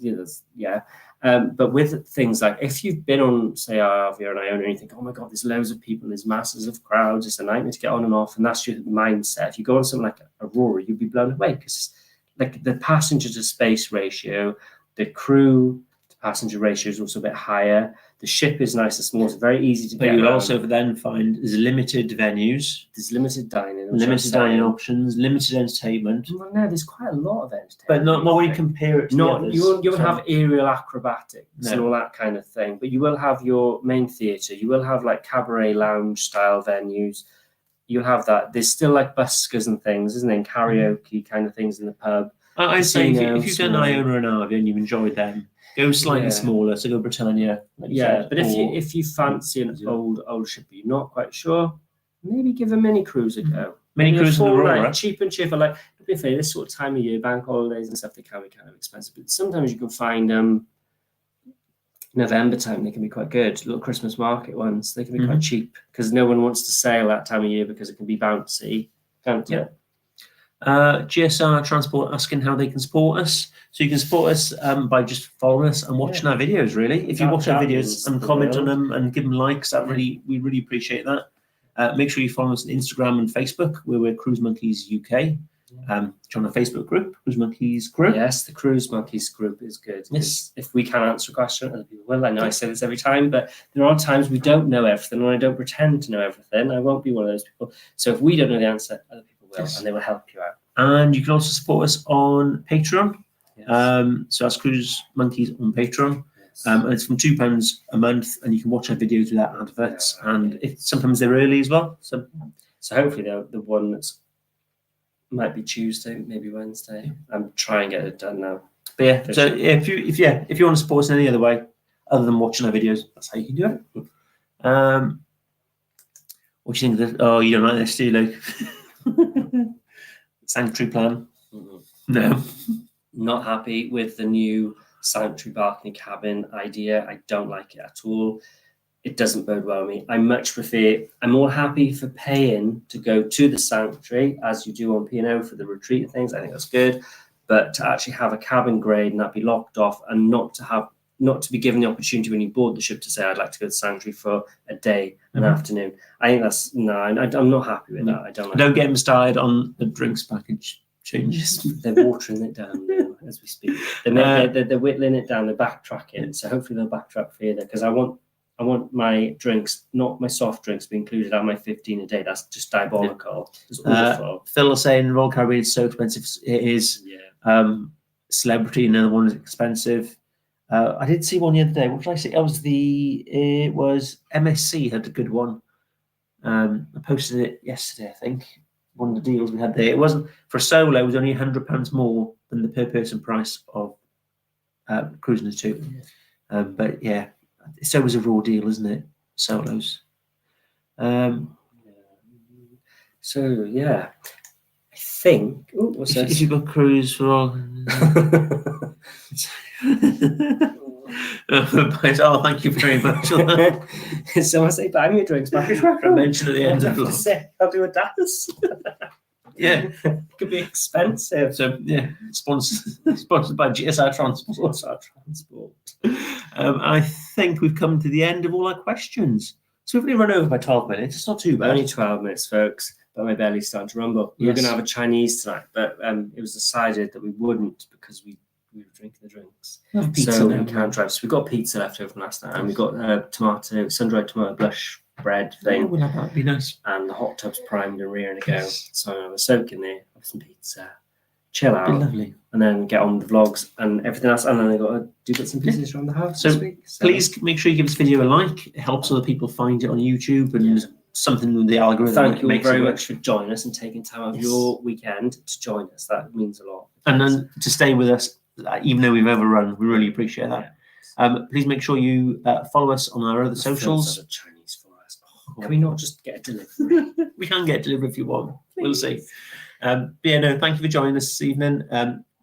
yeah. But with things like, if you've been on, say, Avia and Iona, and you think, oh my God, there's loads of people, there's masses of crowds, it's a nightmare to get on and off, and that's your mindset. If you go on something like Aurora, you'd be blown away, because like the passenger to space ratio, the crew to passenger ratio is also a bit higher. The ship is nice and small, it's very easy to get But you'll around. also then find there's limited venues. There's limited dining. Options, limited entertainment. Well, no, there's quite a lot of entertainment. But not when you compare it to the others. You won't have aerial acrobatics and all that kind of thing, but you will have your main theatre. You will have like cabaret lounge style venues. You'll have that. There's still like buskers and things, isn't there? And karaoke kind of things in the pub. I'd say if you've done Iona and Avia and you've enjoyed them, go slightly smaller. So go Britannia. But if you fancy an old ship, but you're not quite sure, maybe give a mini cruise a go. Mini cruise in Aurora, cheap and cheerful. Like, to be fair, this sort of time of year, bank holidays and stuff, they can be kind of expensive. But sometimes you can find November time, they can be quite good. Little Christmas market ones, they can be quite cheap, because no one wants to sail that time of year because it can be bouncy, can't it? GSR Transport asking how they can support us. So you can support us by just following us and watching our videos, really. If you watch our videos and comment on them and give them likes, we really appreciate that. Make sure you follow us on Instagram and Facebook, where we're Cruise Monkeys UK. Join the Facebook group, Cruise Monkeys group. Yes, the Cruise Monkeys group is good. Yes. If we can't answer a question, other people will. I know I say this every time, but there are times we don't know everything, and I don't pretend to know everything. I won't be one of those people. So if we don't know the answer, other people will, and they will help you out. And you can also support us on Patreon. Yes. So that's Cruise Monkeys on Patreon. Yes. And it's from £2 a month, and you can watch our videos without adverts. And sometimes they're early as well. So hopefully the one that's might be Tuesday, maybe Wednesday. I'm trying to get it done now. But yeah, so if you want to support us in any other way other than watching our videos, that's how you can do it. What do you think of this? Oh, you don't like this, do you, Luke? Sanctuary plan? No. Not happy with the new sanctuary balcony cabin idea. I don't like it at all. It doesn't bode well with me. I much prefer, I'm more happy for paying to go to the sanctuary, as you do on P&O for the retreat and things. I think that's good. But to actually have a cabin grade and that be locked off, and not to be given the opportunity when you board the ship to say, I'd like to go to the sanctuary for a day, an afternoon. I think that's, I'm not happy with that. Don't get them started on the drinks package changes. They're watering it down now as we speak. They're whittling it down, they're backtracking. So hopefully they'll backtrack further, because I want my drinks, not my soft drinks, to be included at my 15 a day. That's just diabolical. It's awful. Phil is saying Royal Caribbean is so expensive. It is. Yeah. Celebrity, another one is expensive. I did see one the other day. What did I see? It was MSC had a good one. I posted it yesterday, I think. One of the deals we had there. It wasn't for a solo. It was only £100 more than the per person price of cruising the two. But yeah, it's always a raw deal, isn't it? Solos. So yeah, I think. Oh, what's If this? you book cruise for all. Oh, thank you very much. Someone say, buy me a drink. I mentioned at the end of the vlog. I'll do a dance. Yeah, it could be expensive. So yeah, sponsored by GSR Transport. I think we've come to the end of all our questions. So we've only run over by 12 minutes. It's not too bad. Only 12 minutes, folks. But my belly's starting to rumble. We were going to have a Chinese tonight, but it was decided that we wouldn't because we were drinking the drinks. Pizza so now. we can't drive. So we got pizza left over from last night, and we got sun-dried tomato blush bread thing. Oh, well, that'd be nice. And the hot tub's primed and rearing to go. So I was soaking there, have some pizza, chill out, Lovely. and then get on the vlogs and everything else. And then I got to do bits and pieces around the house this week. So please make sure you give this video a like. It helps other people find it on YouTube and something with the algorithm. Thank you all very much for joining us and taking time out of your weekend to join us. That means a lot. And then to stay with us, even though we've overrun, we really appreciate that. Please make sure you follow us on our other socials. Chinese for us. Can we not just get a delivery? We can get delivery if you want. We'll see. But yeah, no, thank you for joining us this evening.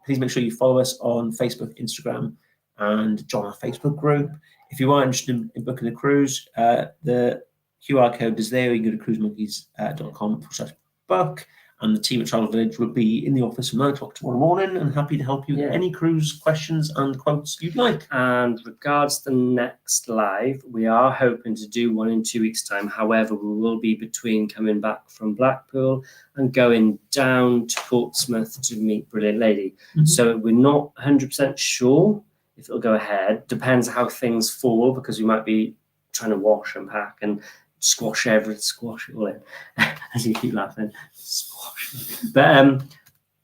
Please make sure you follow us on Facebook, Instagram, and join our Facebook group. If you are interested in booking a cruise, the QR code is there. You can go to cruisemonkeys.com/book, and the team at Travel Village will be in the office from 9 o'clock tomorrow morning and happy to help you with any cruise questions and quotes you'd like. And regards the next live, we are hoping to do one in 2 weeks' time. However, we will be between coming back from Blackpool and going down to Portsmouth to meet Brilliant Lady. So we're not 100% sure if it'll go ahead. Depends how things fall, because we might be trying to wash and pack and squash it all in. As you keep laughing, squash. But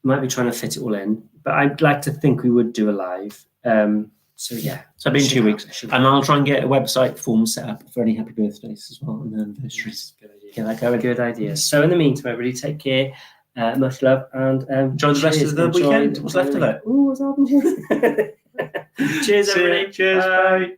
might be trying to fit it all in. But I'd like to think we would do a live. So yeah, so it'll be in 2 weeks, and I'll try and get a website form set up for any happy birthdays as well and anniversaries. Good idea. Yeah, that going. Good idea. So in the meantime, everybody, take care. Much love and enjoy the rest of the weekend. What's left of it? Ooh, what's happened? Cheers, everybody. Cheers. Bye.